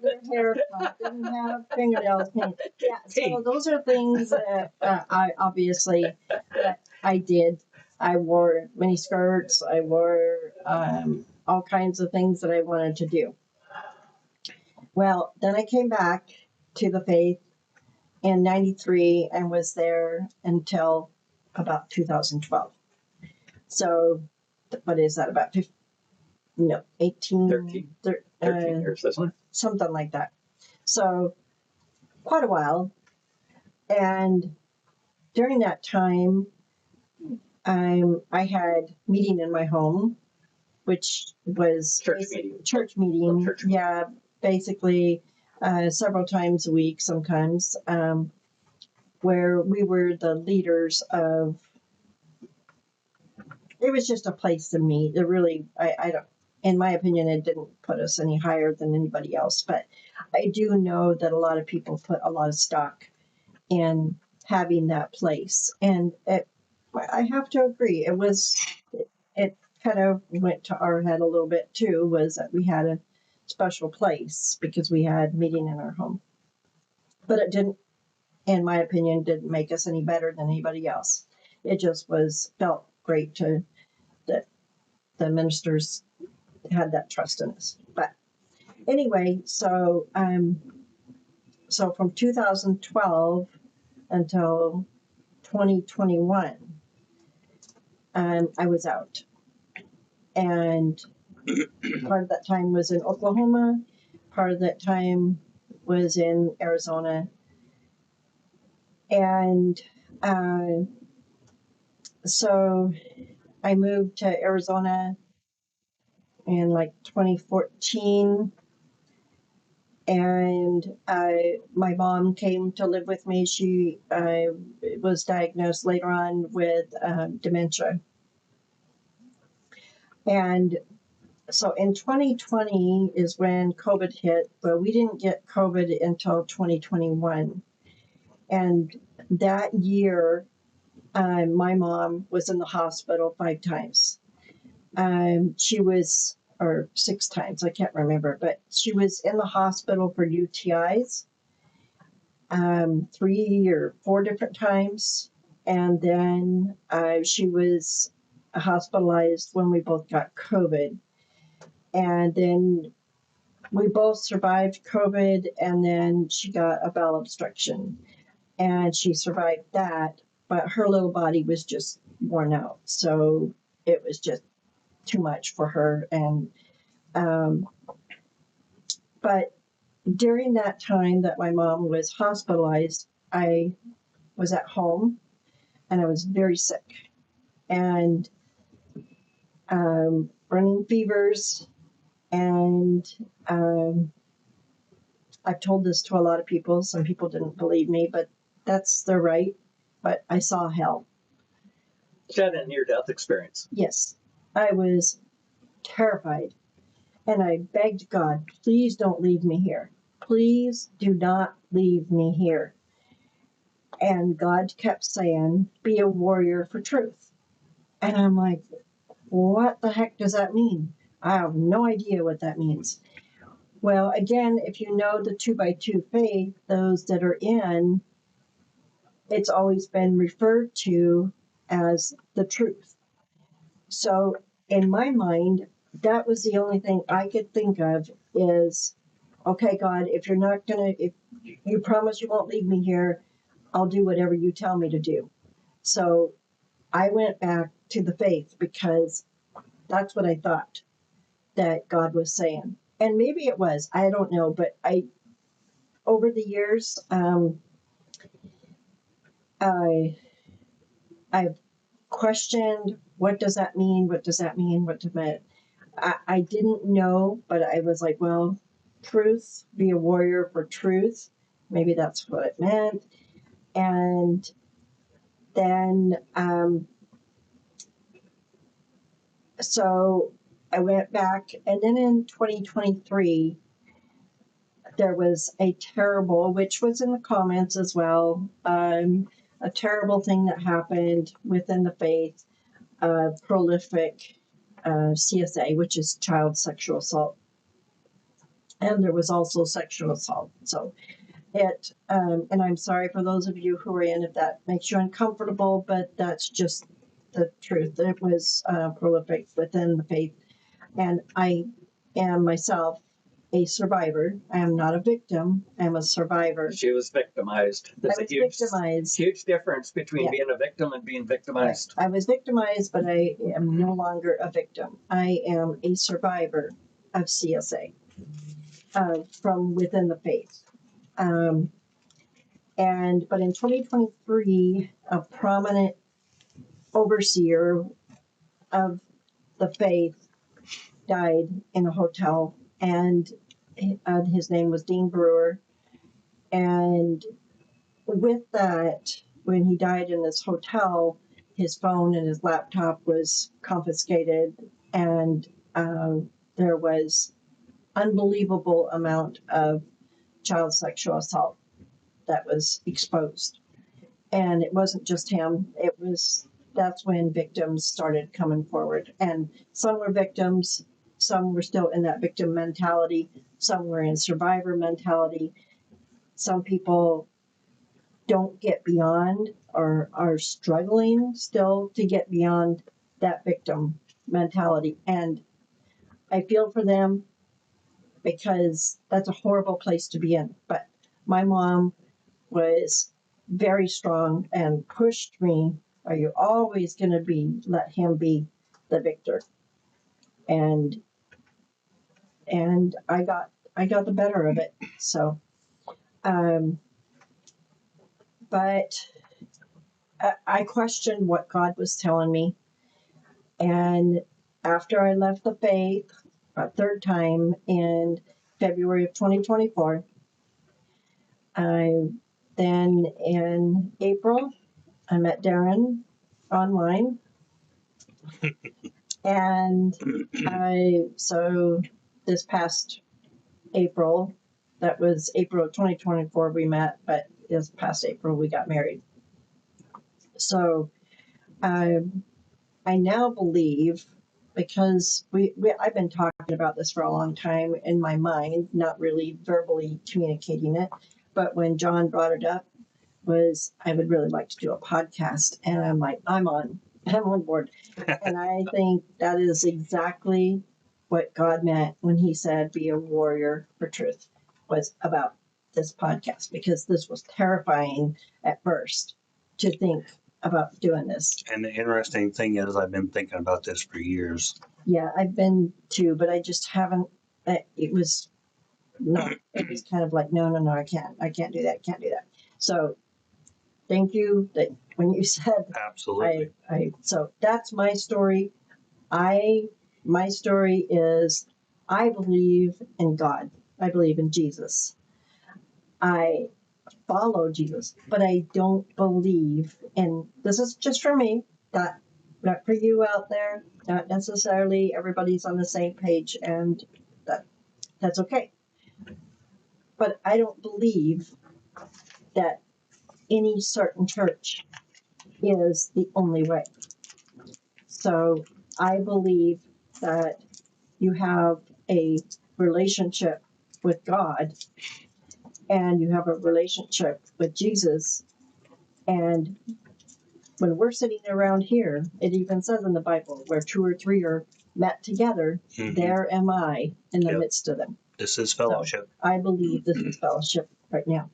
their hair cut, didn't have fingernails painted. Yeah, so those are things that I did. I wore mini skirts. I wore all kinds of things that I wanted to do. Well, then I came back to the faith in 93 and was there until about 2012. So what is that, about 13 years, isn't it? Something like that. So quite a while. And during that time, I had meeting in my home, which was church meeting. Yeah, basically several times a week, sometimes, where we were the leaders of. It was just a place to meet. It really, I don't. In my opinion, it didn't put us any higher than anybody else. But I do know that a lot of people put a lot of stock in having that place, and I have to agree. It kind of went to our head a little bit too, was that we had a special place because we had meeting in our home. But it didn't, in my opinion, didn't make us any better than anybody else. It just felt great that the ministers had that trust in us. But anyway, so from 2012 until 2021, I was out, and part of that time was in Oklahoma, part of that time was in Arizona, and so I moved to Arizona in like 2014, and my mom came to live with me. She was diagnosed later on with dementia. And so in 2020 is when COVID hit, but we didn't get COVID until 2021. And that year, my mom was in the hospital 5 times. Or 6 times, I can't remember, but she was in the hospital for UTIs 3 or 4 different times. And then she was hospitalized when we both got COVID. And then we both survived COVID, and then she got a bowel obstruction. And she survived that, but her little body was just worn out. So it was just too much for her. And but during that time that my mom was hospitalized, I was at home and I was very sick and running fevers. And I've told this to a lot of people. Some people didn't believe me, but that's their right. But I saw hell. You had a near-death experience. Yes, I was terrified. And I begged God, please don't leave me here. Please do not leave me here. And God kept saying, be a warrior for truth. And I'm like, what the heck does that mean? I have no idea what that means. Well, again, if you know the 2x2 faith, those that are in, it's always been referred to as the truth. So in my mind, that was the only thing I could think of is, okay, God, if you promise you won't leave me here, I'll do whatever you tell me to do. So I went back to the faith because that's what I thought that God was saying. And maybe it was, I don't know, but over the years, I've questioned, what does that mean? What does that mean? What does that? I didn't know, but I was like, well, truth, be a warrior for truth. Maybe that's what it meant. And then, so I went back, and then in 2023, there was a terrible, which was in the comments as well, a terrible thing that happened within the faith, prolific CSA, which is child sexual assault. And there was also sexual assault. So and I'm sorry for those of you who are in, if that makes you uncomfortable, but that's just the truth. It was prolific within the faith. And I am myself a survivor. I am not a victim. I'm a survivor. She was victimized. There's I was victimized. Huge difference between being a victim and being victimized. I was victimized, but I am no longer a victim. I am a survivor of CSA from within the faith. But in 2023, a prominent overseer of the faith died in a hotel, and his name was Dean Brewer. And with that, when he died in this hotel, his phone and his laptop was confiscated, and there was unbelievable amount of child sexual assault that was exposed. And it wasn't just him, it was that's when victims started coming forward. And some were victims, some were still in that victim mentality, some were in survivor mentality. Some people don't get beyond or are struggling still to get beyond that victim mentality. And I feel for them because that's a horrible place to be in. But my mom was very strong and pushed me. Are you always going to let him be the victor? And I got the better of it. So, but I questioned what God was telling me. And after I left the faith a third time in February of 2024, then in April, I met Darren online. And so this past April, that was April of 2024 we met, but this past April we got married. So I now believe, because I've been talking about this for a long time in my mind, not really verbally communicating it, but when John brought it up, was I would really like to do a podcast, and I'm like, I'm on board. And I think that is exactly what God meant when he said, be a warrior for truth, was about this podcast, because this was terrifying at first to think about doing this. And the interesting thing is, I've been thinking about this for years. Yeah, I've been too, but I just haven't, it was kind of like, no, I can't do that. So thank you that when you said, Absolutely. so that's my story. My story is, I believe in God. I believe in Jesus. I follow Jesus, but I don't believe in, this is just for me, not for you out there, not necessarily everybody's on the same page, and that's okay. But I don't believe that any certain church is the only way. So I believe that you have a relationship with God and you have a relationship with Jesus. And when we're sitting around here, it even says in the Bible, where 2 or 3 are met together, there am I in the midst of them. This is fellowship. So I believe this is fellowship right now.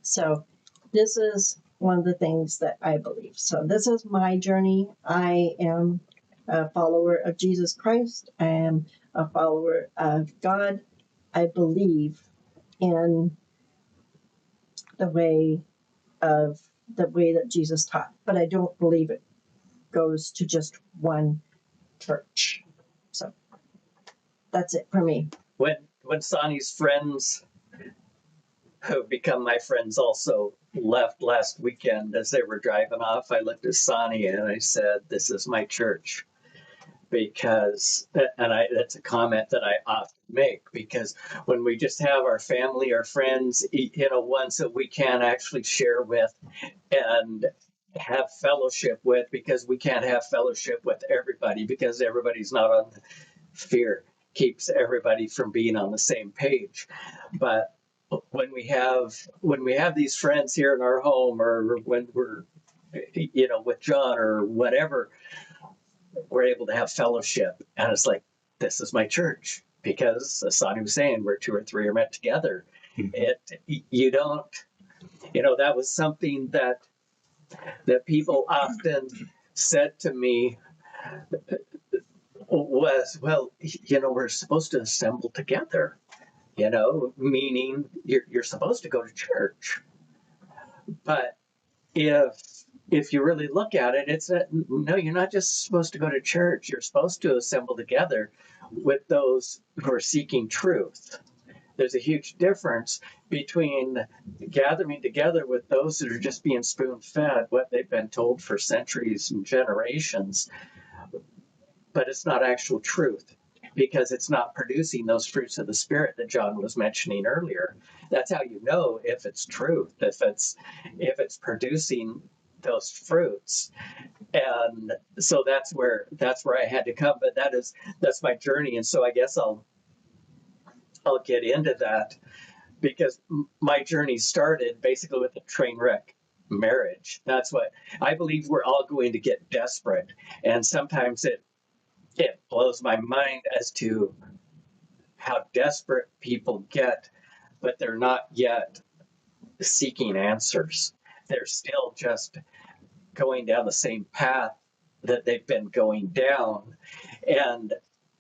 So this is one of the things that I believe. So this is my journey. I am a follower of Jesus Christ. I am a follower of God. I believe in the way that Jesus taught, but I don't believe it goes to just one church. So that's it for me. When Sonny's friends, who have become my friends also, left last weekend, as they were driving off, I looked at Sonny and I said, this is my church. Because, that's a comment that I often make, because when we just have our family, our friends, ones that we can actually share with and have fellowship with, because we can't have fellowship with everybody, because everybody's not on fear, keeps everybody from being on the same page. But when we have these friends here in our home, or when we're with John or whatever, we're able to have fellowship. And it's like, this is my church, because as Sonny was saying, where 2 or 3 are met together. You don't, that was something that people often said to me was, well, we're supposed to assemble together, meaning you're supposed to go to church. But if you really look at it, it's no, you're not just supposed to go to church. You're supposed to assemble together with those who are seeking truth. There's a huge difference between gathering together with those that are just being spoon-fed what they've been told for centuries and generations, but it's not actual truth, because it's not producing those fruits of the Spirit that John was mentioning earlier. That's how you know if it's truth, if it's producing those fruits. And so that's where I had to come. But that's my journey. And so I guess I'll get into that, because my journey started basically with a train wreck marriage. That's what I believe. We're all going to get desperate, and sometimes it blows my mind as to how desperate people get, but they're not yet seeking answers. They're still just going down the same path that they've been going down. And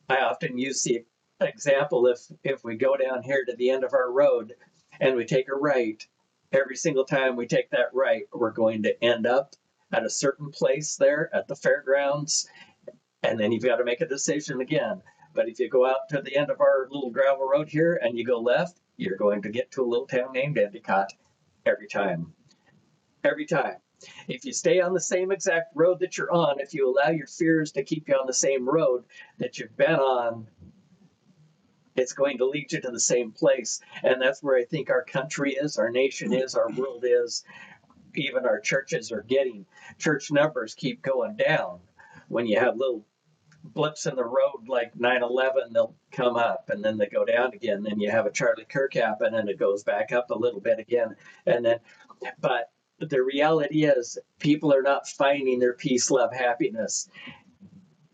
I often use the example, if we go down here to the end of our road and we take a right, every single time we take that right, we're going to end up at a certain place there at the fairgrounds, and then you've got to make a decision again. But if you go out to the end of our little gravel road here and you go left, you're going to get to a little town named Endicott every time. Every time. If you stay on the same exact road that you're on, if you allow your fears to keep you on the same road that you've been on, it's going to lead you to the same place. And that's where I think our country is, our nation is, our world is, even our churches are getting. Church numbers keep going down. When you have little blips in the road like 9/11, they'll come up and then they go down again. Then you have a Charlie Kirk happen and it goes back up a little bit again. And then, but the reality is people are not finding their peace, love, happiness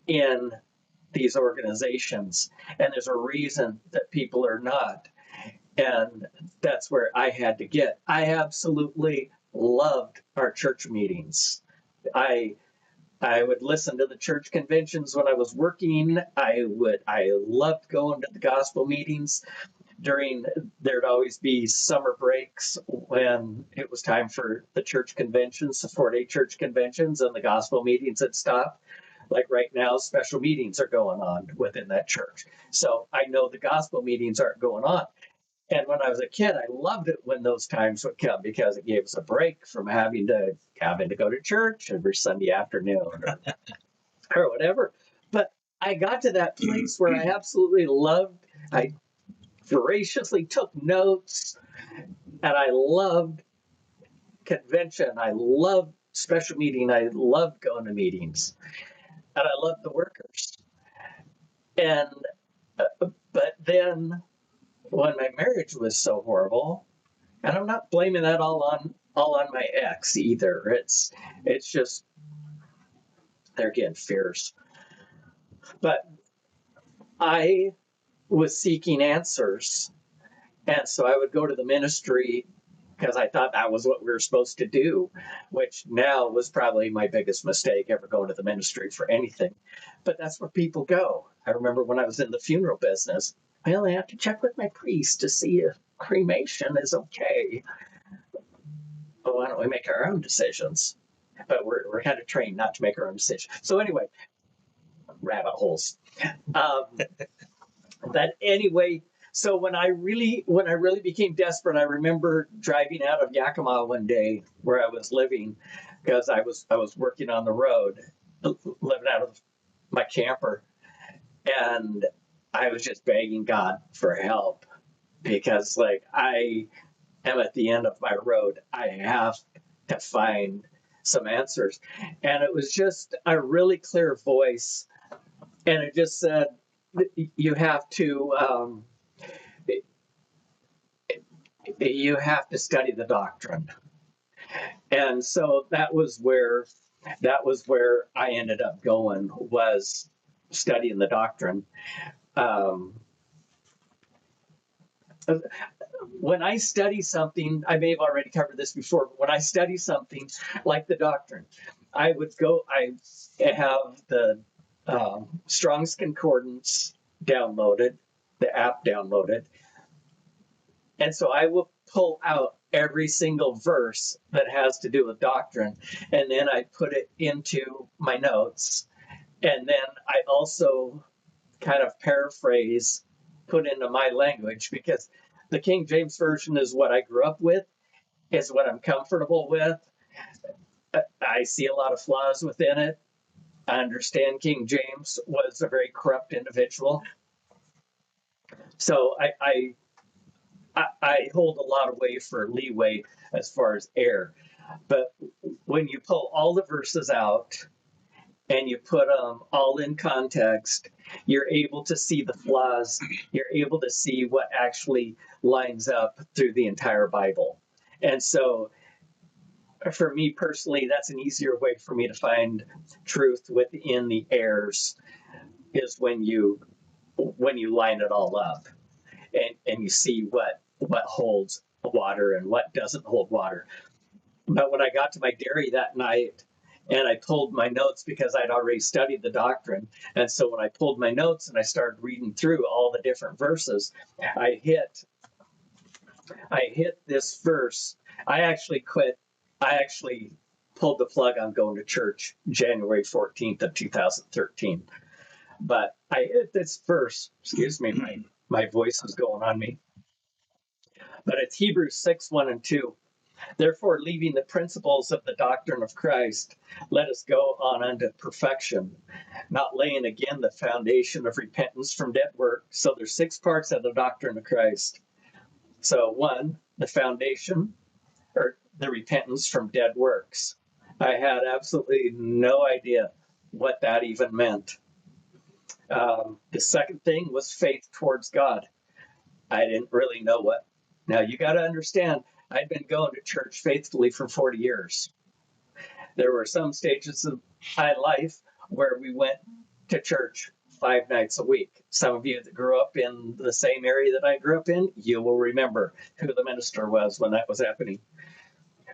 in these organizations. And there's a reason that people are not. And that's where I had to get. I absolutely loved our church meetings. I would listen to the church conventions when I was working. I loved going to the gospel meetings. There'd always be summer breaks when it was time for the church conventions, the 4-day church conventions, and the gospel meetings had stopped. Like right now, special meetings are going on within that church. So I know the gospel meetings aren't going on. And when I was a kid, I loved it when those times would come, because it gave us a break from having to go to church every Sunday afternoon or whatever. But I got to that place where I absolutely loved. I voraciously took notes, and I loved convention. I loved special meeting. I loved going to meetings, and I loved the workers. And but then when my marriage was so horrible, and I'm not blaming that all on my ex either. It's just they're getting fears. But I was seeking answers, and so I would go to the ministry because I thought that was what we were supposed to do, which now was probably my biggest mistake, ever going to the ministry for anything. But that's where people go. I remember when I was in the funeral business, I only have to check with my priest to see if cremation is okay. But why don't we make our own decisions? But we're kind of trained not to make our own decisions. So anyway, rabbit holes. But anyway, so when I really became desperate, I remember driving out of Yakima one day where I was living, because I was working on the road, living out of my camper, and I was just begging God for help, because like I am at the end of my road. I have to find some answers. And it was just a really clear voice, and it just said, you have to study the doctrine. And so that was where I ended up going, was studying the doctrine. When I study something, I may have already covered this before, but when I study something like the doctrine, I have the Strong's Concordance downloaded, the app downloaded. And so I will pull out every single verse that has to do with doctrine, and then I put it into my notes. And then I also kind of paraphrase, put into my language, because the King James Version is what I grew up with, is what I'm comfortable with. I see a lot of flaws within it. I understand King James was a very corrupt individual. So I hold a lot of leeway as far as error. But when you pull all the verses out and you put them all in context, you're able to see the flaws. You're able to see what actually lines up through the entire Bible. And so for me personally, that's an easier way for me to find truth within the errors, is when you line it all up and you see what holds water and what doesn't hold water. But when I got to my dairy that night and I pulled my notes, because I'd already studied the doctrine, and so when I pulled my notes and I started reading through all the different verses, I hit this verse. I actually pulled the plug on going to church January 14th of 2013. But I hit this verse, excuse me, my voice is going on me. But it's Hebrews 6:1-2. Therefore, leaving the principles of the doctrine of Christ, let us go on unto perfection, not laying again the foundation of repentance from dead works. So there's 6 parts of the doctrine of Christ. So 1, the foundation, or the repentance from dead works. I had absolutely no idea what that even meant. The second thing was faith towards God. I didn't really know what. Now, you got to understand, I'd been going to church faithfully for 40 years. There were some stages of my life where we went to church 5 nights a week. Some of you that grew up in the same area that I grew up in, you will remember who the minister was when that was happening.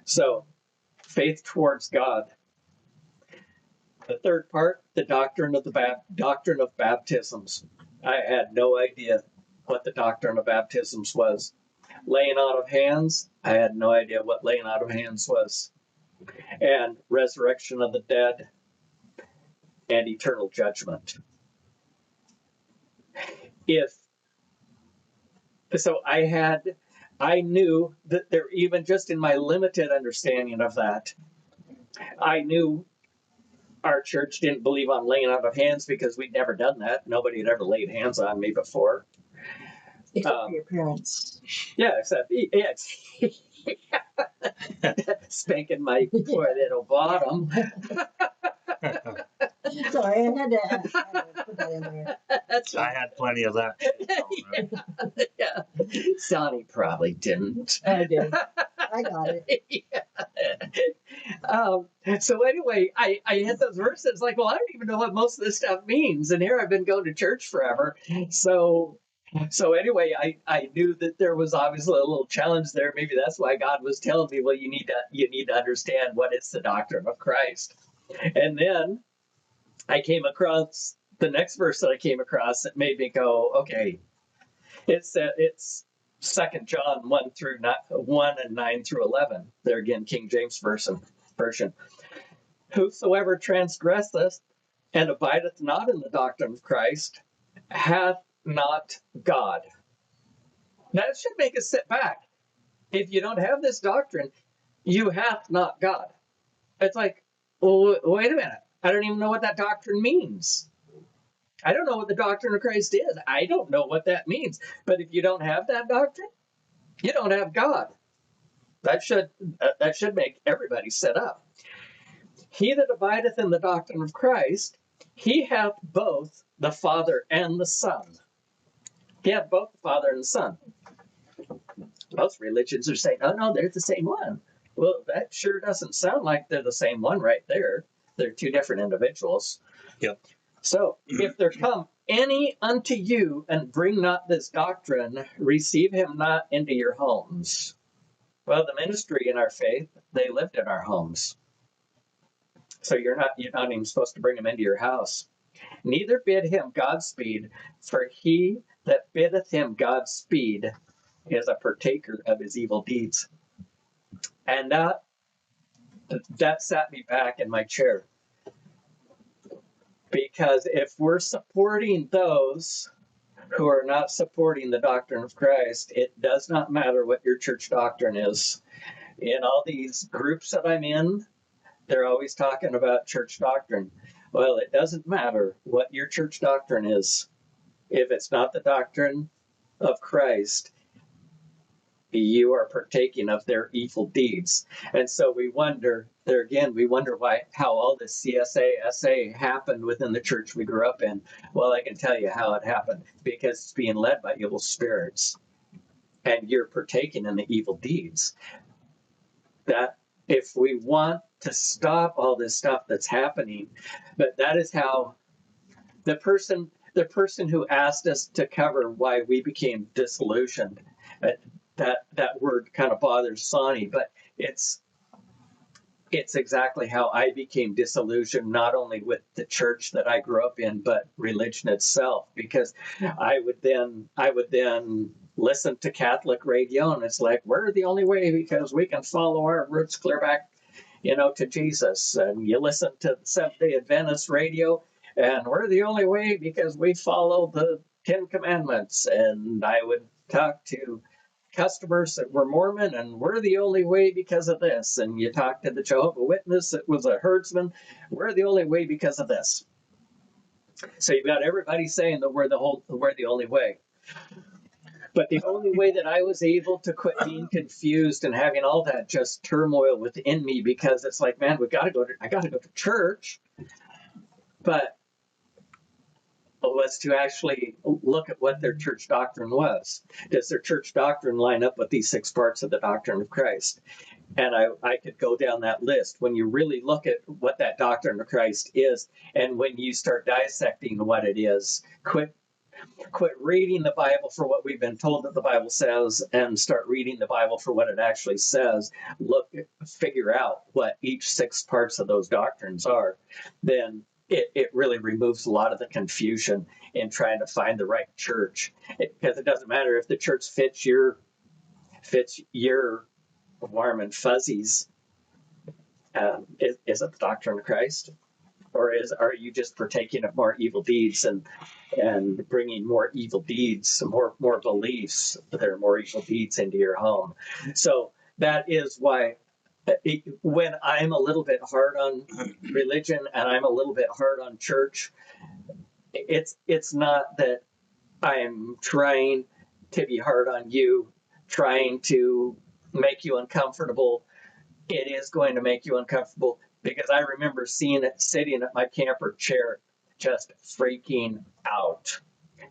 So, faith towards God. The third part, the doctrine of baptisms. I had no idea what the doctrine of baptisms was. Laying out of hands, I had no idea what laying out of hands was. And resurrection of the dead and eternal judgment. I knew that there, even just in my limited understanding of that, I knew our church didn't believe on laying out of hands because we'd never done that. Nobody had ever laid hands on me before. Except for your parents. Yeah, except, yeah, spanking my poor little bottom. Sorry, I had to put that in there. That's I had plenty of that. yeah. Sonny probably didn't. I did. I got it. So anyway, I had those verses like, well, I don't even know what most of this stuff means. And here I've been going to church forever. So anyway, I knew that there was obviously a little challenge there. Maybe that's why God was telling me, well, you need to understand what is the doctrine of Christ. And then I came across the next verse that I came across that made me go, okay, it's 2 John 1 and 9 through 11. There again, King James version. Whosoever transgresseth and abideth not in the doctrine of Christ hath not God. Now, it should make us sit back. If you don't have this doctrine, you hath not God. It's like, well, wait a minute. I don't even know what that doctrine means. I don't know what the doctrine of Christ is. I don't know what that means. But if you don't have that doctrine, you don't have God. That should make everybody sit up. He that abideth in the doctrine of Christ, he hath both the Father and the Son. He hath both the Father and the Son. Most religions are saying, oh no, they're the same one. Well, that sure doesn't sound like they're the same one right there. They're 2 different individuals. Yep. So, if there come any unto you and bring not this doctrine, receive him not into your homes. Well, the ministry in our faith, they lived in our homes. So you're not even supposed to bring him into your house. Neither bid him Godspeed, for he that biddeth him Godspeed is a partaker of his evil deeds. And that sat me back in my chair. Because if we're supporting those who are not supporting the doctrine of Christ, it does not matter what your church doctrine is. In all these groups that I'm in, they're always talking about church doctrine. Well, it doesn't matter what your church doctrine is. If it's not the doctrine of Christ, you are partaking of their evil deeds. And so we wonder there again, we wonder how all this SA happened within the church we grew up in. Well, I can tell you how it happened, because it's being led by evil spirits, and you're partaking in the evil deeds. That if we want to stop all this stuff that's happening, but that is how the person who asked us to cover why we became disillusioned, that word kind of bothers Sonny, but it's exactly how I became disillusioned, not only with the church that I grew up in, but religion itself, because I would then listen to Catholic radio, and it's like, we're the only way because we can follow our roots clear back, to Jesus. And you listen to Seventh-day Adventist radio, and we're the only way because we follow the Ten Commandments. And I would talk to customers that were Mormon, and we're the only way because of this. And you talk to the Jehovah Witness that was a herdsman, we're the only way because of this. So you've got everybody saying that we're the only way. But the only way that I was able to quit being confused and having all that just turmoil within me, because it's like, man, I got to go to church, but was to actually look at what their church doctrine was. Does their church doctrine line up with these 6 parts of the doctrine of Christ? And I could go down that list. When you really look at what that doctrine of Christ is, and when you start dissecting what it is, quit reading the Bible for what we've been told that the Bible says, and start reading the Bible for what it actually says. Figure out what each 6 parts of those doctrines are. Then it really removes a lot of the confusion in trying to find the right church, because it doesn't matter if the church fits your warm and fuzzies. Is it the doctrine of Christ, or are you just partaking of more evil deeds and bringing more evil deeds, more beliefs that are more evil deeds into your home? So that is why when I'm a little bit hard on religion and I'm a little bit hard on church, it's not that I'm trying to be hard on you, trying to make you uncomfortable. It is going to make you uncomfortable, because I remember sitting at my camper chair, just freaking out,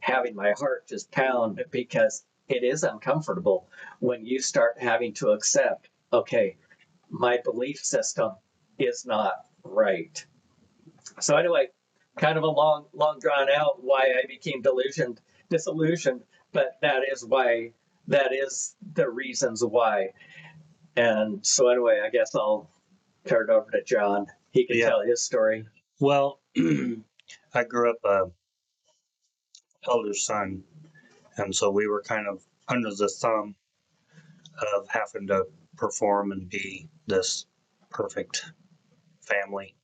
having my heart just pound, because it is uncomfortable when you start having to accept, okay, my belief system is not right. So anyway, kind of a long drawn out why I became disillusioned, but that is the reasons why. And so anyway, I guess I'll turn it over to John. He can tell his story. Well, I grew up a elder son, and so we were kind of under the thumb of having to perform and be this perfect family.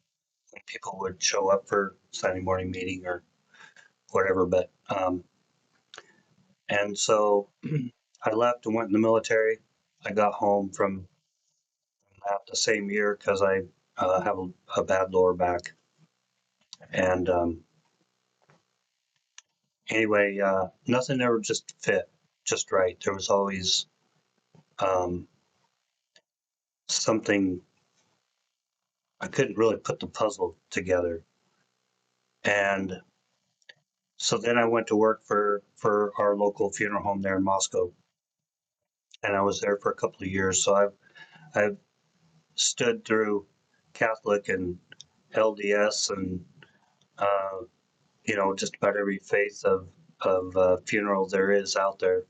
People would show up for Sunday morning meeting or whatever, but and so I left and went in the military. I got home from that the same year because I have a bad lower back, and anyway, nothing ever just fit just right. There was always something. I couldn't really put the puzzle together. And so then I went to work for our local funeral home there in Moscow. And I was there for a couple of years. So I've stood through Catholic and LDS and, just about every faith of funeral there is out there.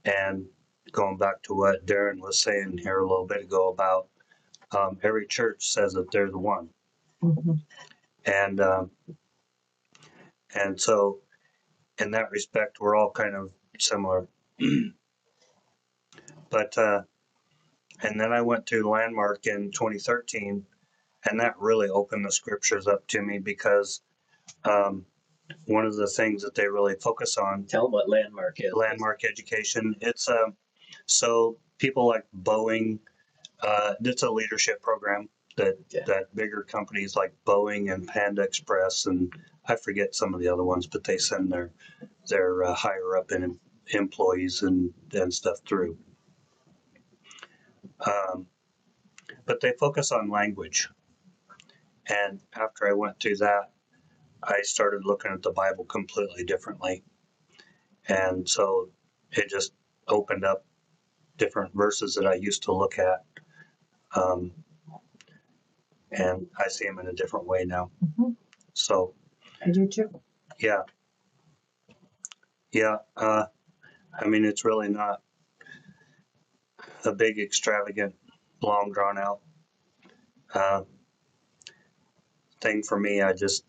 And going back to what Darren was saying here a little bit ago about every church says that they're the one. Mm-hmm. And so in that respect, we're all kind of similar. But and then I went to Landmark in 2013, and that really opened the scriptures up to me, because one of the things that they really focus on. Tell them what Landmark is. Landmark education. It's so people like Boeing. It's a leadership program that bigger companies like Boeing and Panda Express, and I forget some of the other ones, but they send their higher up in employees and stuff through. But they focus on language. And after I went through that, I started looking at the Bible completely differently. And so it just opened up different verses that I used to look at. And I see them in a different way now. Mhm. So, I do too. yeah. Yeah. I mean, it's really not a big, extravagant, long, drawn out thing for me. It's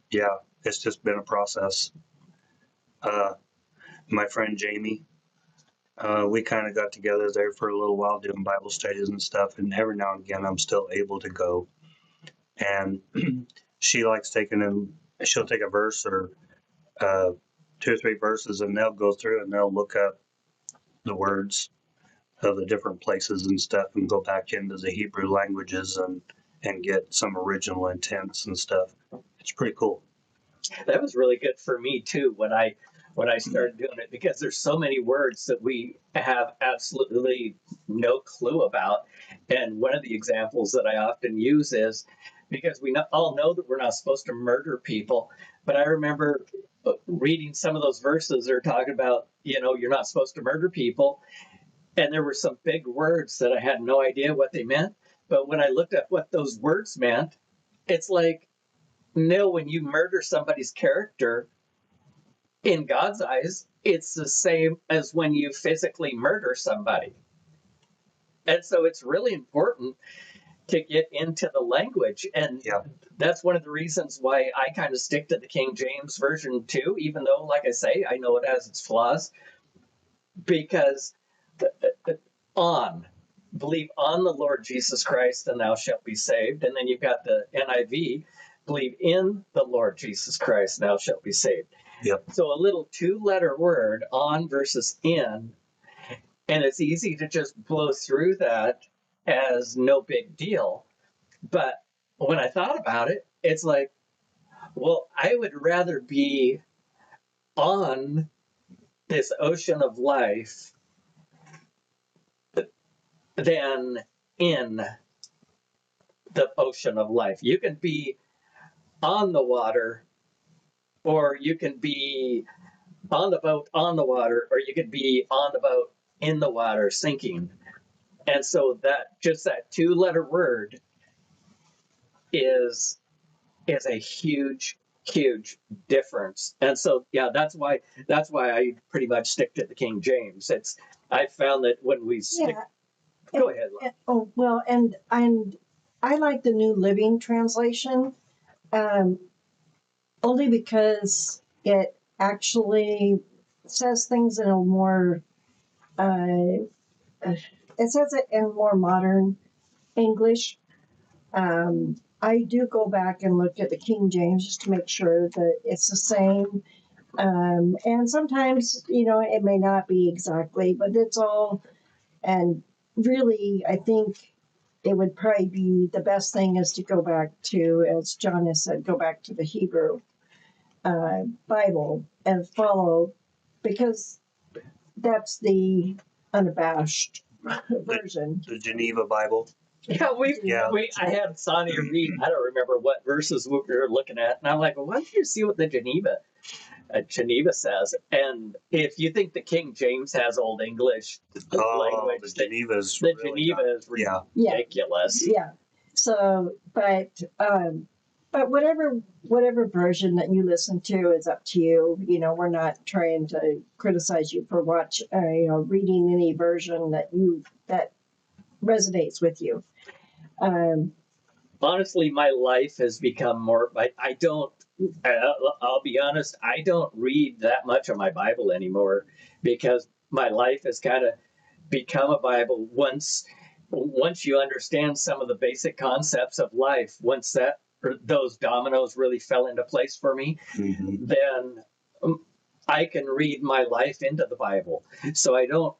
just been a process. My friend Jamie, we kind of got together there for a little while doing Bible studies and stuff. And every now and again, I'm still able to go. And she likes she'll take a verse or 2 or 3 verses, and they'll go through and they'll look up the words of the different places and stuff and go back into the Hebrew languages and get some original intents and stuff. It's pretty cool. That was really good for me too when I started doing it, because there's so many words that we have absolutely no clue about. And one of the examples that I often use is, because we all know that we're not supposed to murder people, but I remember reading some of those verses that are talking about, you're not supposed to murder people. And there were some big words that I had no idea what they meant. But when I looked at what those words meant, it's like, no, when you murder somebody's character, in God's eyes, it's the same as when you physically murder somebody. And so it's really important to get into the language. And Yeah. that's one of the reasons why I kind of stick to the King James Version too, even though, like I say, I know it has its flaws, because believe on the Lord Jesus Christ and thou shalt be saved. And then you've got the NIV, believe in the Lord Jesus Christ, thou shalt be saved. Yep. So a little 2-letter word, on versus in, and it's easy to just blow through that as no big deal. But when I thought about it, it's like, well, I would rather be on this ocean of life than in the ocean of life. You can be on the water, or you can be on the boat on the water, or you could be on the boat in the water sinking. And so that 2-letter word is a huge difference. And so that's why I pretty much stick to the King James. I found that when we stick, go ahead. And I like the New Living Translation, only because it actually says things in a more it says it in more modern English. I do go back and look at the King James just to make sure that it's the same. And sometimes, it may not be exactly, but it's all. And really, I think it would probably be the best thing is to go back to, as John has said, go back to the Hebrew Bible and follow, because that's the unabashed version. The Geneva Bible. Yeah, I had Sonia read, I don't remember what verses we were looking at, and I'm like, well, why don't you see what the Geneva says? And if you think the King James has Old English language, the Geneva is ridiculous. Yeah. So, but whatever version that you listen to is up to you. We're not trying to criticize you for reading any version that resonates with you. Honestly, my life has become more. I'll be honest, I don't read that much of my Bible anymore, because my life has kind of become a Bible. Once you understand some of the basic concepts of life, once those dominoes really fell into place for me, Mm-hmm. then I can read my life into the Bible. So I don't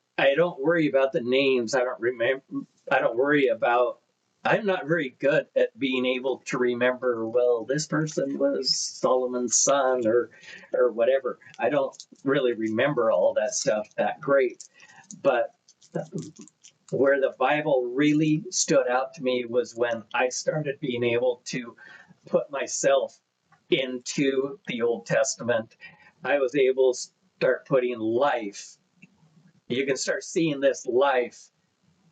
worry about the names. I don't worry about. I'm not very good at being able to remember, well, this person was Solomon's son or whatever. I don't really remember all that stuff that great. But where the Bible really stood out to me was when I started being able to put myself into the Old Testament. I was able to start putting life. You can start seeing this life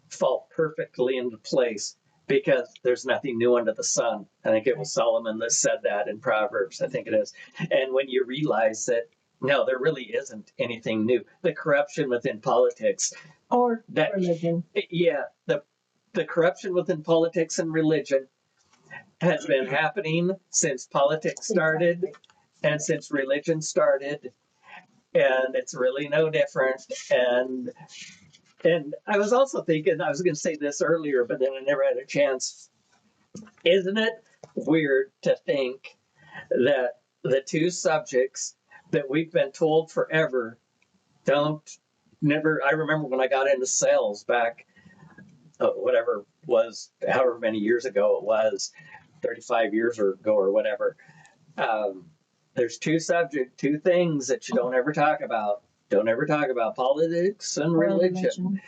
fall perfectly into place because there's nothing new under the sun. I think it was Solomon that said that in Proverbs, I think it is. And when you realize that, no, there really isn't anything new. The corruption within politics, Or that religion. yeah, the corruption within politics and religion has been happening since politics started and since religion started, and it's really no different. And I was also thinking, I was going to say this earlier, but then I never had a chance. Isn't it weird to think that the two subjects that we've been told forever never, I remember when I got into sales back, whatever was, however many years ago it was, 35 years ago or whatever. There's two things that you don't ever talk about. Don't ever talk about politics and religion.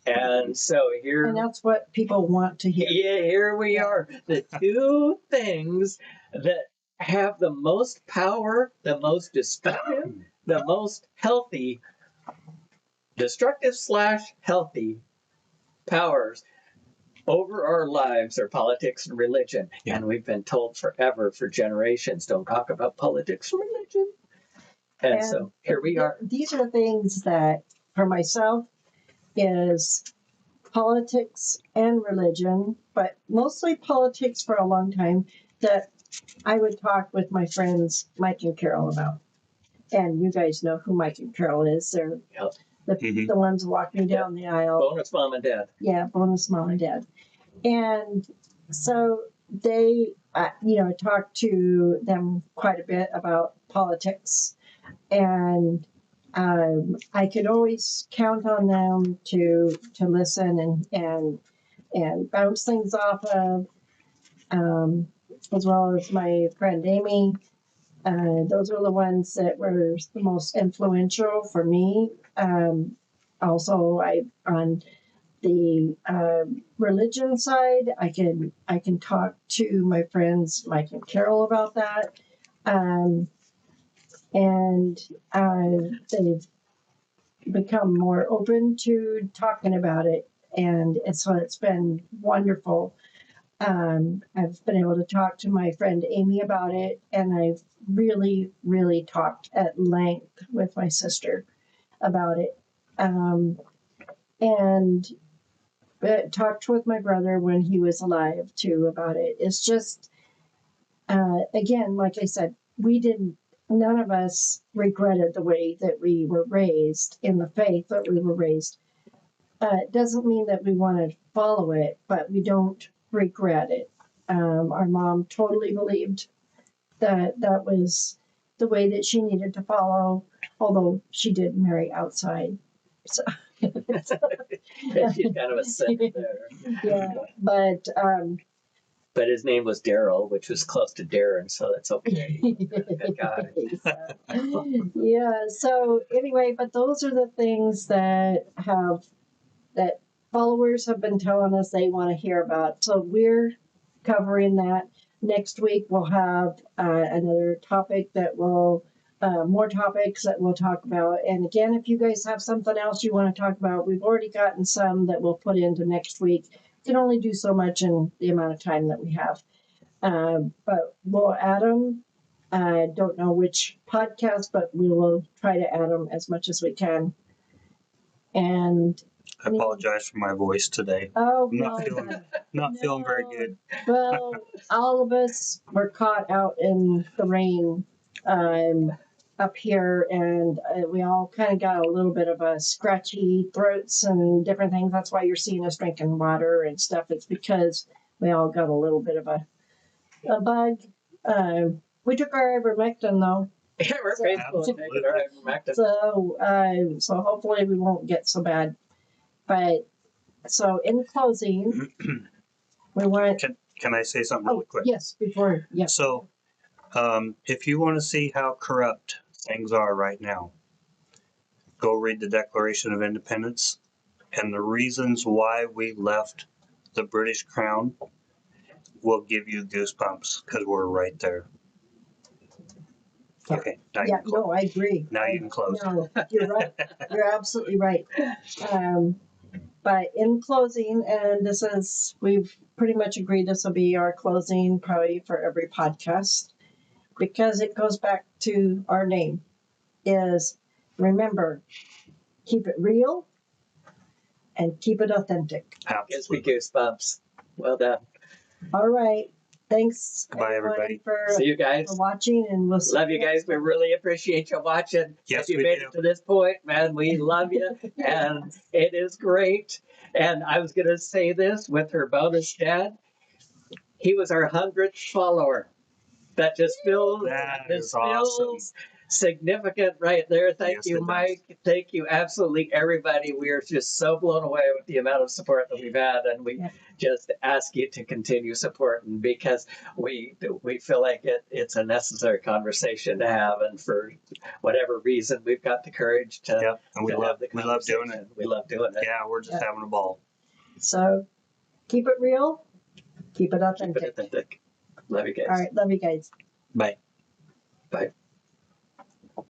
And so here, and that's what people want to hear. yeah, here we are. The two things that have the most power, the most destructive, the most healthy, destructive / healthy powers over our lives are politics and religion. Yeah. And we've been told forever, for generations, don't talk about politics and religion. And so here we are. These are things that, for myself, is politics and religion, but mostly politics for a long time, that I would talk with my friends Mike and Carol about. And you guys know who Mike and Carol is. They're the ones walking down the aisle. Bonus mom and dad. Yeah, bonus mom and dad. And so they, talk to them quite a bit about politics. And I could always count on them to listen and bounce things off of, as well as my friend Amy. Those were the ones that were the most influential for me. Also, on the religion side, I can talk to my friends Mike and Carol about that. And they've become more open to talking about it, and so it's been wonderful. I've been able to talk to my friend Amy about it, and I've really, really talked at length with my sister about it, and talked with my brother when he was alive too about it. It's just, again, like I said, none of us regretted the way that we were raised, in the faith that we were raised. It doesn't mean that we want to follow it, but we don't regret it. Our mom totally believed that was the way that she needed to follow, although she did marry outside. So She's kind of a simp there. yeah, but his name was Daryl, which was close to Darren, so that's okay. Good guy. Yeah, so anyway, but those are the things that followers have been telling us they want to hear about. So we're covering that. Next week we'll have another topic that will, more topics that we'll talk about. And again, if you guys have something else you want to talk about, we've already gotten some that we'll put into next week. We can only do so much in the amount of time that we have. But we'll add them. I don't know which podcast, but we will try to add them as much as we can. And I apologize for my voice today. oh, Not feeling very good. Well, all of us were caught out in the rain up here, and we all kind of got a little bit of a scratchy throats and different things. That's why you're seeing us drinking water and stuff. It's because we all got a little bit of a bug. We took our ivermectin though. Yeah, we're faithful to take our ivermectin. So hopefully we won't get so bad. But so in closing, we want. Can I say something really quick? Yes, before. Yes. So, if you want to see how corrupt things are right now, go read the Declaration of Independence And the reasons why we left the British Crown will give you goosebumps because we're right there. Yeah. Okay, now you Yeah, can close. no, I agree. Now you can close. No, you're right. You're absolutely right. But in closing, and we've pretty much agreed this will be our closing probably for every podcast, because it goes back to our name, is remember, keep it real and keep it authentic. Gives me Absolutely. goosebumps. Well done. All right. Thanks, Goodbye, everybody. for See you guys. watching, and we'll see Love you guys. We really appreciate you watching. Yes, if you we made do. it to this point, man, we love you. And it is great. And I was going to say this with her bonus dad. He was our 100th follower. That just feels, That this is awesome. feels significant right there. Thank Yes, you, it does. Mike. Thank you, absolutely everybody. We are just so blown away with the amount of support that we've had, and we just ask you to continue supporting, because we feel like it's a necessary conversation to have, and for whatever reason, we've got the courage to. Yep, and we to have the love doing it. conversation. We love doing it. Yeah, we're just having a ball. So keep it real, keep it Keep authentic. it authentic. Love you guys. All right. Love you guys. Bye. Bye.